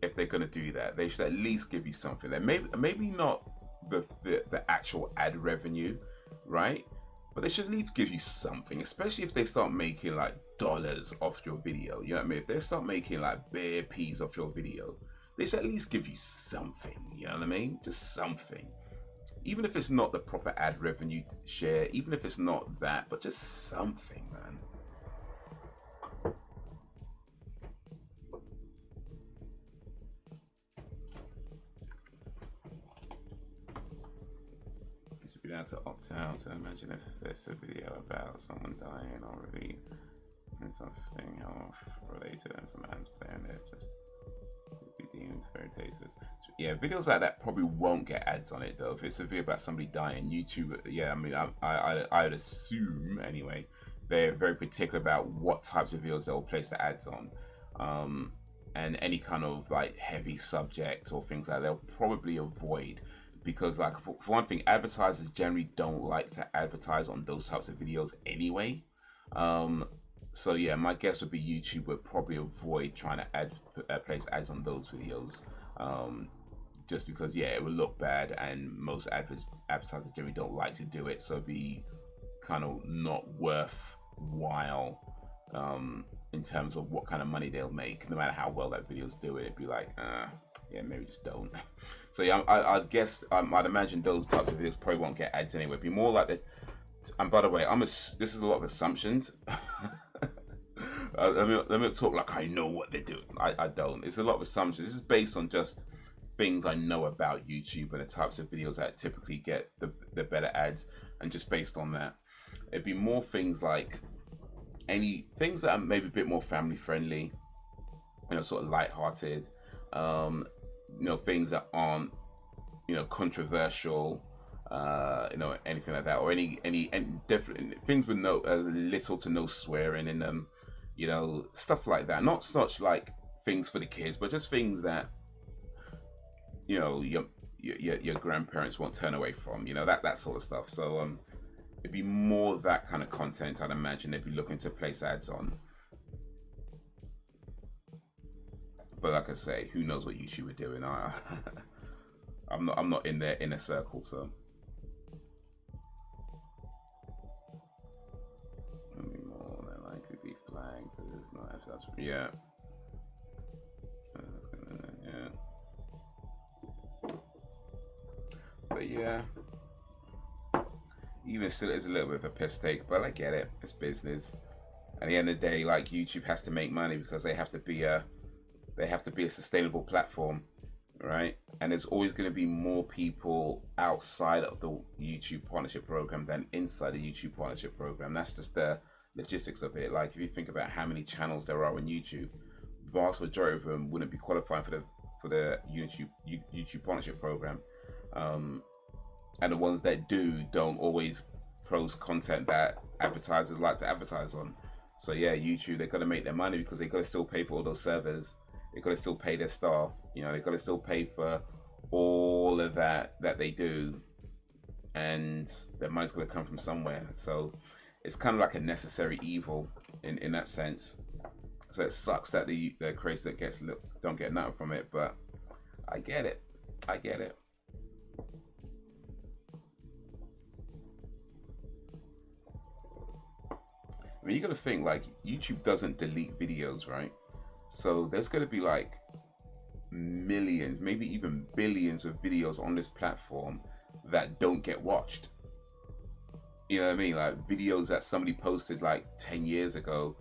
they should at least give you something there. Maybe not the actual ad revenue, right? But they should at least give you something, especially if they start making like dollars off your video. You know what I mean? If they start making like bare peas off your video, they should at least give you something. You know what I mean? Just something. Even if it's not the proper ad revenue share, even if it's not that, but just something, man. Be down to opt out. So imagine if there's a video about someone dying already and something health related and some ads playing it, just be deemed very tasers. Yeah, videos like that probably won't get ads on it though. If it's a video about somebody dying, YouTube, yeah, I mean, I would assume anyway, they're very particular about what types of videos they'll place the ads on. And any kind of like heavy subject or things like that, they'll probably avoid, because like for one thing, advertisers generally don't like to advertise on those types of videos anyway. So yeah, my guess would be YouTube would probably avoid trying to place ads on those videos, just because yeah, it would look bad, and most advertisers generally don't like to do it, so it'd be kind of not worthwhile in terms of what kind of money they'll make. No matter how well that video's doing, it'd be like, yeah, maybe just don't. So yeah, I guess I'd imagine those types of videos probably won't get ads anyway. It'd be more like this. And by the way, this is a lot of assumptions. Let me talk like I know what they're doing. I don't. It's a lot of assumptions. This is based on just things I know about YouTube and the types of videos that typically get the better ads, and just based on that, it'd be more things like any things that are maybe a bit more family friendly, you know, sort of light-hearted, you know, things that aren't, you know, controversial, you know, anything like that, or any different things with as little to no swearing in them, you know, stuff like that. Not such like things for the kids, but just things that, you know, your grandparents won't turn away from, you know, that sort of stuff. So it'd be more that kind of content, I'd imagine they'd be looking to place ads on. But like I say, who knows what YouTube are doing? I'm not in their inner circle, so. More than likely be flagged for this. No, that's yeah. Yeah. But yeah. Even still, it's a little bit of a piss take, but I get it. It's business. At the end of the day, like, YouTube has to make money because they have to be a sustainable platform, right? And there's always going to be more people outside of the YouTube partnership program than inside the YouTube partnership program. That's just the logistics of it. Like, if you think about how many channels there are on YouTube, vast majority of them wouldn't be qualifying for the YouTube partnership program. And the ones that do don't always post content that advertisers like to advertise on. So yeah, YouTube, they've got to make their money because they've got to still pay for all those servers. They've got to still pay their staff. You know, they've got to still pay for all of that they do, and their money's got to come from somewhere. So it's kind of like a necessary evil in that sense. So it sucks that the creators that don't get nothing from it, but I get it. I get it. I mean, you got to think, like, YouTube doesn't delete videos, right? So there's going to be like millions, maybe even billions of videos on this platform that don't get watched. You know what I mean? Like videos that somebody posted like 10 years ago,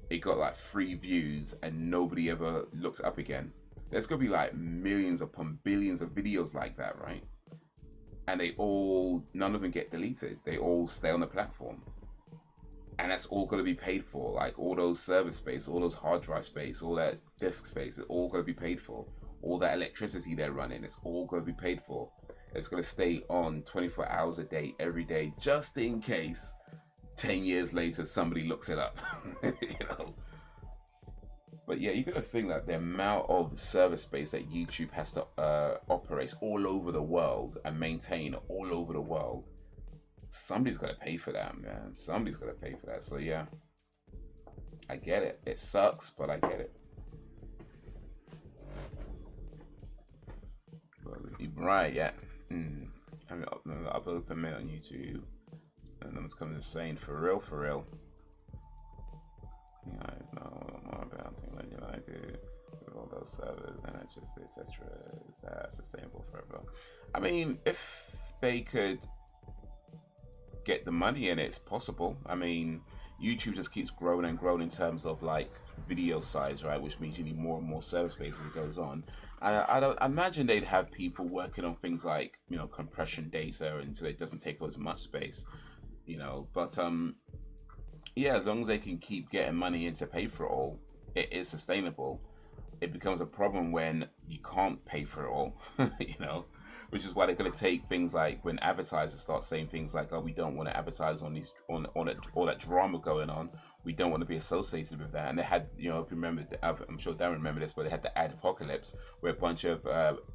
it got like 3 views and nobody ever looks up again. There's going to be like millions upon billions of videos like that, right? And none of them get deleted. They all stay on the platform. And that's all going to be paid for. Like all those server space, all those hard drive space, all that disk space, it's all going to be paid for. All that electricity they're running, it's all going to be paid for. It's going to stay on 24 hours a day, every day, just in case 10 years later somebody looks it up. You know. But yeah, you got to think that the amount of server space that YouTube has to operate all over the world and maintain all over the world, somebody's got to pay for that, man. Somebody's got to pay for that. So yeah, I get it. It sucks, but I get it. Right, yeah. I mean, upload per minute on YouTube, and then it's coming to saying for real. You guys know more about things like I do with all those servers and electricity, etc. Is that sustainable forever? I mean, if they could get the money in, it's possible. I mean, YouTube just keeps growing and growing in terms of like video size, right? Which means you need more and more server space as it goes on. I imagine they'd have people working on things like, you know, compression data, and so it doesn't take up as much space, you know. But yeah, as long as they can keep getting money in to pay for it all, it is sustainable. it becomes a problem when you can't pay for it all, you know, which is why they're going to take things like when advertisers start saying things like, "Oh, we don't want to advertise on these on it, all that drama going on. We don't want to be associated with that." And they had, you know, if you remember, I'm sure Darren remember this, but they had the ad apocalypse where a bunch of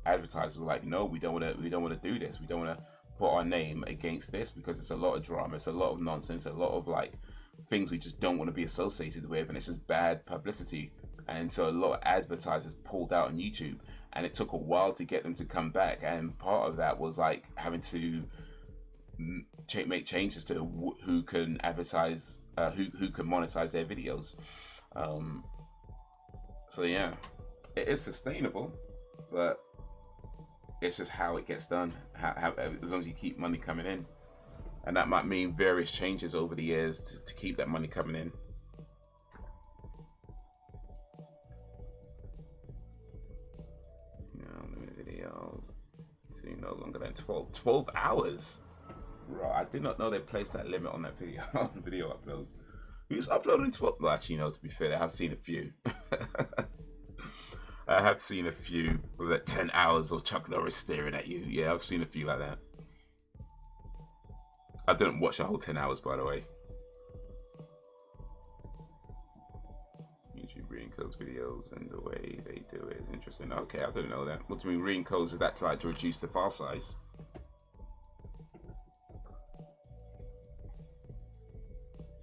advertisers were like, "No, we don't want to do this. We don't want to put our name against this because it's a lot of drama, it's a lot of nonsense, a lot of like things we just don't want to be associated with, and it's just bad publicity." And so a lot of advertisers pulled out on YouTube, and it took a while to get them to come back. And part of that was like having to make changes to who can advertise, who can monetize their videos. Um, so yeah, it is sustainable, but it's just how it gets done. As long as you keep money coming in, and that might mean various changes over the years to keep that money coming in. Videos to no longer than 12 hours. Right, I did not know they placed that limit on that video video uploads. Who's uploading 12? Well, actually, no, to be fair, I have seen a few. I have seen a few with like 10 hours of Chuck Norris staring at you. Yeah, I've seen a few like that. I didn't watch the whole 10 hours, by the way. YouTube re-encodes videos, and the way they do it is interesting. Okay, I didn't know that. What do you mean re-encodes? Is that to like to reduce the file size?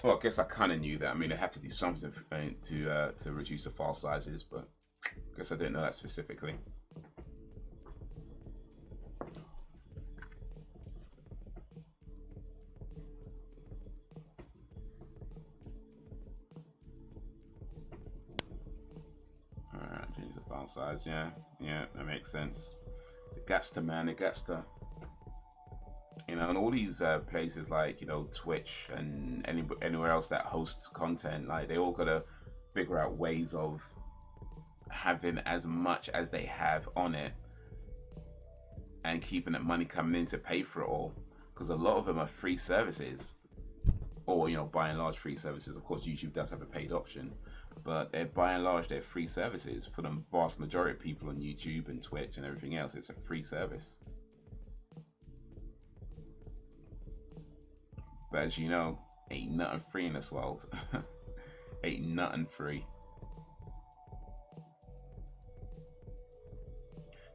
Well, I guess I kind of knew that. I mean, they have to do something to reduce the file sizes, but I guess I didn't know that specifically. Alright, reduce the file size. Yeah, that makes sense. It gets to, man. It gets to. You know, and all these places like, you know, Twitch and anywhere else that hosts content, like they all gotta figure out ways of having as much as they have on it and keeping that money coming in to pay for it all, because a lot of them are free services, or, you know, by and large free services. Of course, YouTube does have a paid option, but by and large they're free services for the vast majority of people on YouTube and Twitch and everything else. It's a free service. But as you know, ain't nothing free in this world. Ain't nothing free.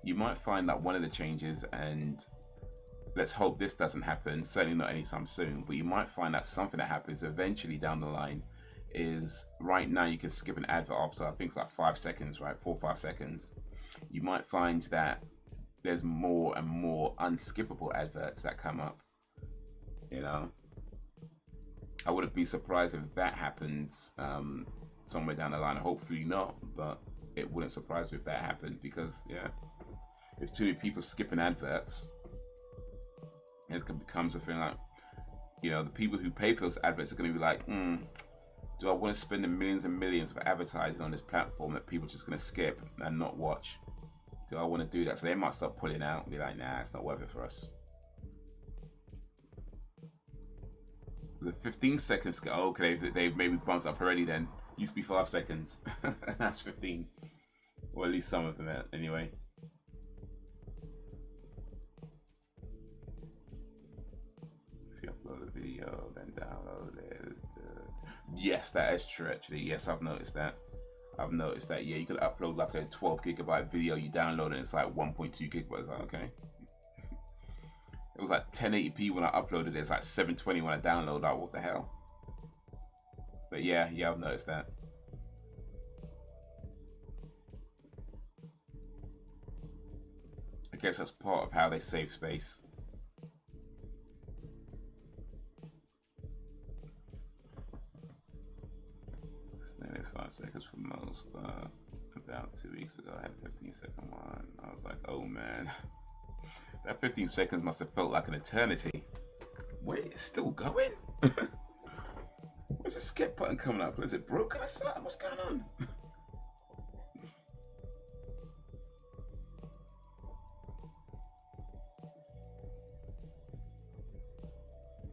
You might find that one of the changes, and let's hope this doesn't happen, certainly not anytime soon, but you might find that something that happens eventually down the line is, right now you can skip an advert after I think it's like 5 seconds, right? 4 or 5 seconds. You might find that there's more and more unskippable adverts that come up, you know. I wouldn't be surprised if that happens somewhere down the line. Hopefully not, but it wouldn't surprise me if that happened, because yeah, if too many people skipping adverts, it becomes a thing like, you know, the people who pay for those adverts are going to be like, do I want to spend the millions and millions of advertising on this platform that people are just going to skip and not watch? Do I want to do that? So they might start pulling out and be like, nah, it's not worth it for us. The 15 seconds, oh, okay, they've maybe bumped up already then. Used to be 5 seconds. That's 15. Or at least some of them anyway. If you upload a video, then download it. Yes, that is true actually. Yes, I've noticed that. Yeah, you could upload like a 12 gigabyte video, you download it, and it's like 1.2 gigabytes. Like, okay. It was like 1080p when I uploaded it. It's like 720 when I download. Like, what the hell? But yeah, I've noticed that. I guess that's part of how they save space. Staying is 5 seconds for most, but about 2 weeks ago I had a 15-second one. I was like, oh man. That 15 seconds must have felt like an eternity. Wait, it's still going? Where's the skip button coming up? Is it broken or something? What's going on?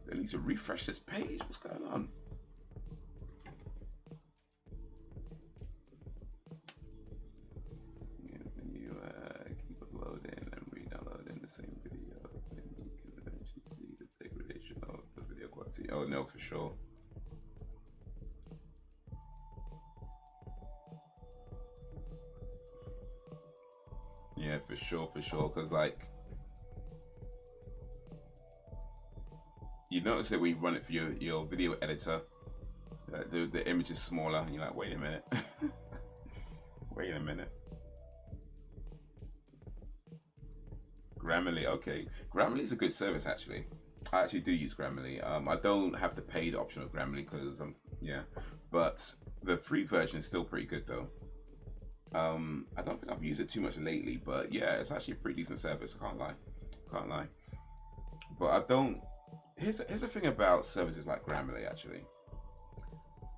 They need to refresh this page. What's going on? security. Oh no, for sure. Yeah, for sure, for sure. Because like, you notice that when you run it for your video editor, the image is smaller, and you're like, wait a minute, wait a minute. Grammarly, okay. Grammarly is a good service actually. I actually do use Grammarly. I don't have the paid option of Grammarly because yeah, but the free version is still pretty good though. I don't think I've used it too much lately, but yeah, it's actually a pretty decent service. I can't lie, can't lie. But I don't. Here's the thing about services like Grammarly actually.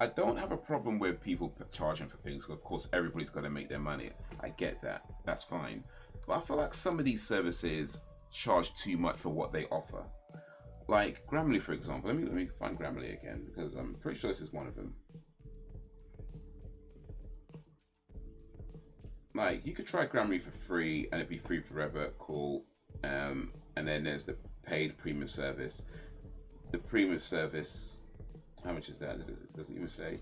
I don't have a problem with people charging for things. Of course, everybody's got to make their money. I get that. That's fine. But I feel like some of these services charge too much for what they offer. Like Grammarly, for example. Let me find Grammarly again because I'm pretty sure this is one of them. Like you could try Grammarly for free and it'd be free forever. Cool. And then there's the paid premium service. The premium service. How much is that? Doesn't even say.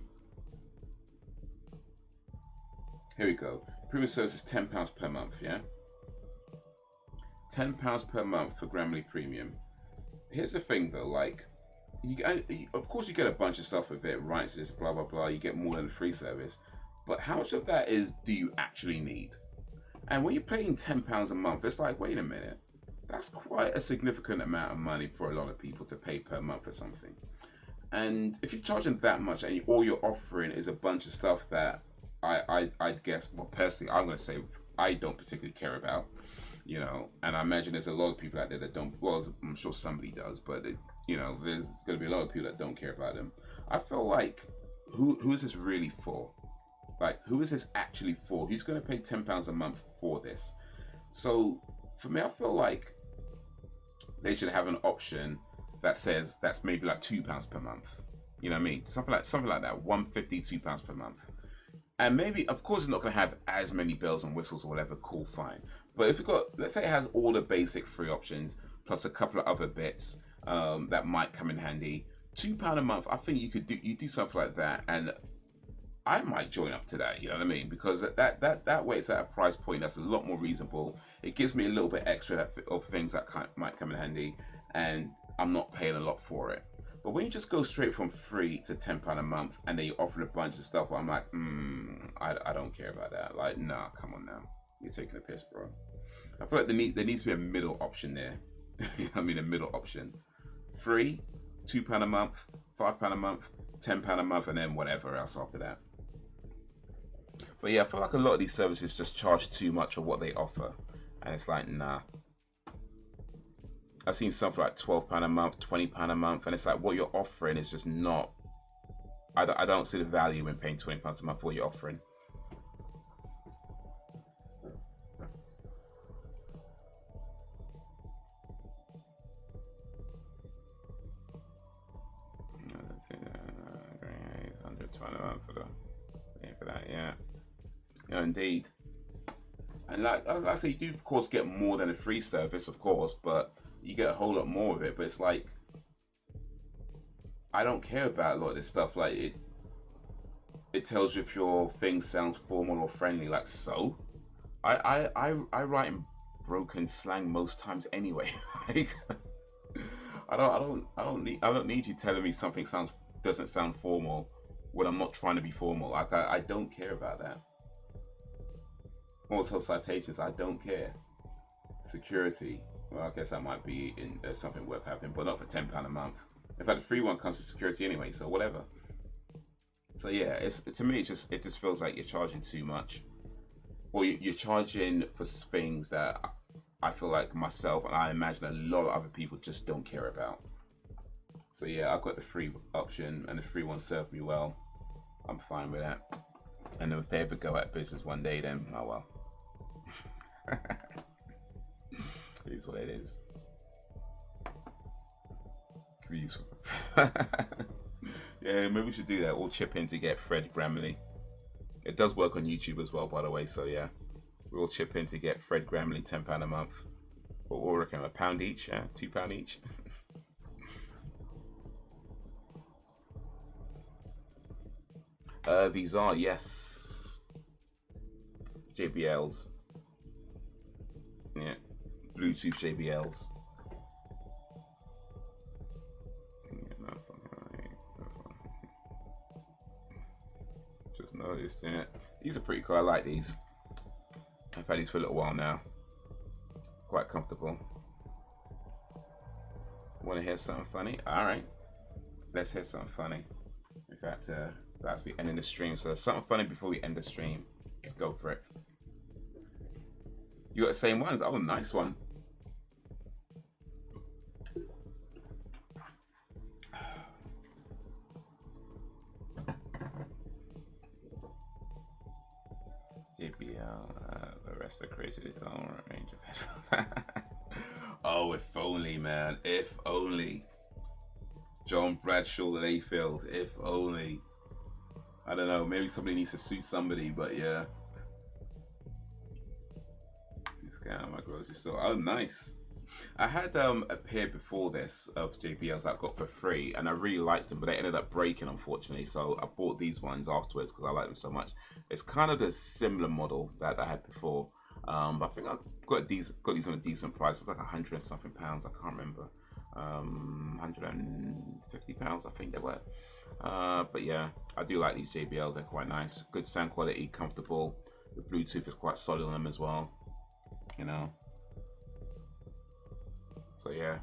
Here we go. Premium service is £10 per month, yeah? £10 per month for Grammarly Premium. Here's the thing though, like, of course you get a bunch of stuff with it, rights, this, blah, blah, blah, you get more than a free service. But how much of that do you actually need? And when you're paying £10 a month, it's like, wait a minute. That's quite a significant amount of money for a lot of people to pay per month for something. And if you're charging that much and all you're offering is a bunch of stuff that I guess, well, personally, I'm going to say I don't particularly care about, you know, and I imagine there's a lot of people out there that don't, well, I'm sure somebody does, but, you know, there's going to be a lot of people that don't care about them. I feel like, who is this really for? Like, who is this actually for? Who's going to pay £10 a month for this? So, for me, I feel like they should have an option that says that's maybe like £2 per month. You know what I mean? Something like that. £1.50, £2 per month. And maybe, of course, it's not going to have as many bells and whistles or whatever. Cool, fine. But if you've got, let's say, it has all the basic free options plus a couple of other bits that might come in handy. £2 a month. I think you do something like that, and I might join up to that. You know what I mean? Because that way it's at a price point that's a lot more reasonable. It gives me a little bit extra of things that might come in handy, and I'm not paying a lot for it. But when you just go straight from free to £10 a month and then you offer a bunch of stuff, I'm like, I don't care about that. Like, nah, come on now, you're taking a piss, bro. I feel like there needs to be a middle option there. I mean, a middle option. Free, £2 a month, £5 a month, £10 a month, and then whatever else after that. But yeah, I feel like a lot of these services just charge too much for what they offer, and it's like, nah. I've seen something like £12 a month, £20 a month, and it's like what you're offering is just not. I don't see the value in paying £20 a month for what you're offering. £120 a month for that, yeah. Yeah, indeed. And like I say, you do of course get more than a free service, of course, but you get a whole lot more of it. But it's like, I don't care about a lot of this stuff. Like it tells you if your thing sounds formal or friendly. Like, so I write in broken slang most times anyway. Like, I don't need you telling me something doesn't sound formal when I'm not trying to be formal. Like, I don't care about that. Also citations, I don't care. Security, well, I guess that might be something worth having, but not for £10 a month. In fact, the free one comes with security anyway, so whatever. So yeah, to me, it just feels like you're charging too much. Well, you're charging for things that I feel like myself and I imagine a lot of other people just don't care about. So yeah, I've got the free option, and the free one served me well. I'm fine with that. And if they ever go out of business one day, then oh well. It is what it is. Could be useful. Yeah, maybe we should do that. All chip in to get Fred Grammarly. It does work on YouTube as well, by the way. So yeah, we all chip in to get Fred Grammarly £10 a month. What we'll reckon, £1 each, yeah, £2 each. These are, yes, JBLs. Yeah, Bluetooth JBLs. Just noticed, yeah. These are pretty cool. I like these. I've had these for a little while now. Quite comfortable. Want to hear something funny? All right, let's hear something funny. In fact, that's we ending the stream. So there's something funny before we end the stream. Let's go for it. You got the same ones? Oh, nice one. JBL, the rest are created its own range of headphones. Oh, if only, man. If only. John Bradshaw Layfield. If only. I don't know. Maybe somebody needs to sue somebody, but yeah. Scan my grocery store. Oh, nice. I had a pair before this of JBLs that I got for free, and I really liked them, but they ended up breaking, unfortunately. So I bought these ones afterwards because I like them so much. It's kind of the similar model that I had before, but I think I got these on a decent price. It's like £100 and something. I can't remember. £150, I think they were. But yeah, I do like these JBLs. They're quite nice. Good sound quality, comfortable. The Bluetooth is quite solid on them as well. You know. So yeah,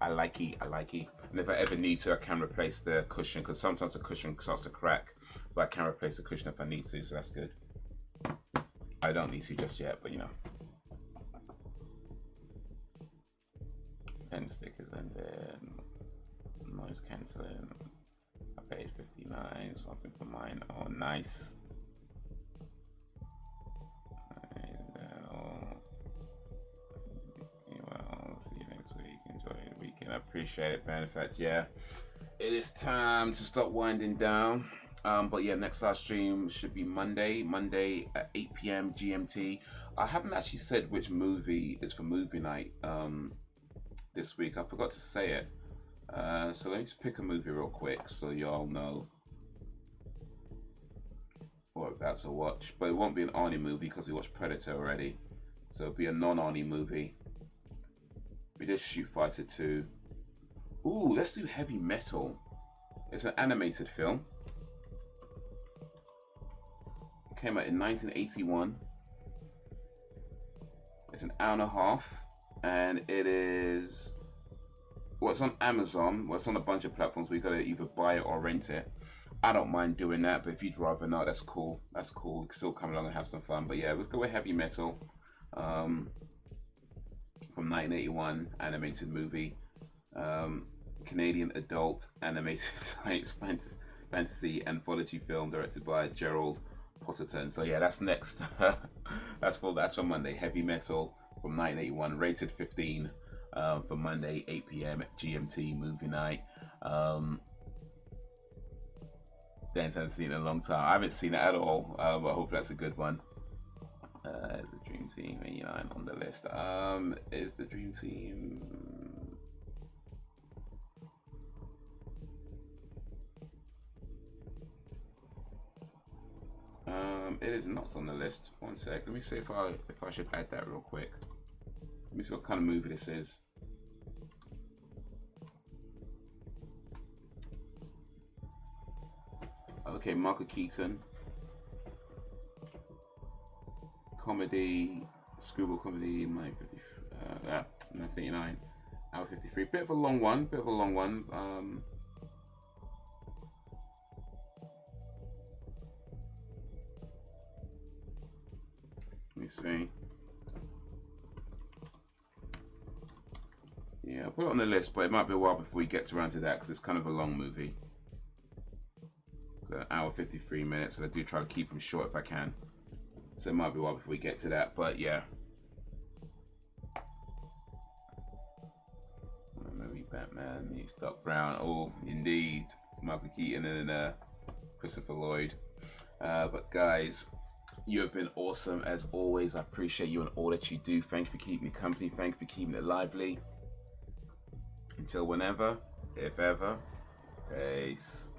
I like it. And if I ever need to, I can replace the cushion, because sometimes the cushion starts to crack, but I can replace the cushion if I need to, so that's good. I don't need to just yet, but you know. Pen stickers and then noise cancelling. I paid $59 something for mine. Oh, nice. See you next week. Enjoy the weekend. I appreciate it, man. In fact, yeah, it is time to start winding down. But yeah, next live stream should be Monday at 8 p.m. GMT. I haven't actually said which movie is for movie night this week. I forgot to say it. So let me just pick a movie real quick so y'all know what we're about to watch. But it won't be an Arnie movie because we watched Predator already. So it'll be a non-Arnie movie. We did Street Fighter 2. Ooh, let's do Heavy Metal. It's an animated film. It came out in 1981. It's an hour and a half, and it is. Well, it's on Amazon. Well, it's on a bunch of platforms. We gotta either buy it or rent it. I don't mind doing that, but if you'd rather not, that's cool. That's cool. We can still come along and have some fun. But yeah, let's go with Heavy Metal. From 1981, animated movie. Canadian adult animated science fantasy anthology film directed by Gerald Potterton. So yeah, that's next. that's for Monday. Heavy Metal from 1981, rated 15 for Monday 8 p.m. GMT movie night. Dan hasn't seen it in a long time. I haven't seen it at all, but I hope that's a good one. Is the Dream Team 89 on the list? Is the Dream Team? It is not on the list. One sec. Let me see if I should add that real quick. Let me see what kind of movie this is. Okay, Michael Keaton. Comedy, screwball comedy, 1989, hour 53. Bit of a long one. Let me see. Yeah, I'll put it on the list, but it might be a while before we get around to that because it's kind of a long movie. So, hour 53 minutes, and I do try to keep them short if I can. So it might be a while before we get to that, but yeah. Movie Batman meets Doc Brown. Oh, indeed. Michael Keaton and Christopher Lloyd. But guys, you have been awesome as always. I appreciate you and all that you do. Thank you for keeping me company. Thank you for keeping it lively. Until whenever, if ever, peace.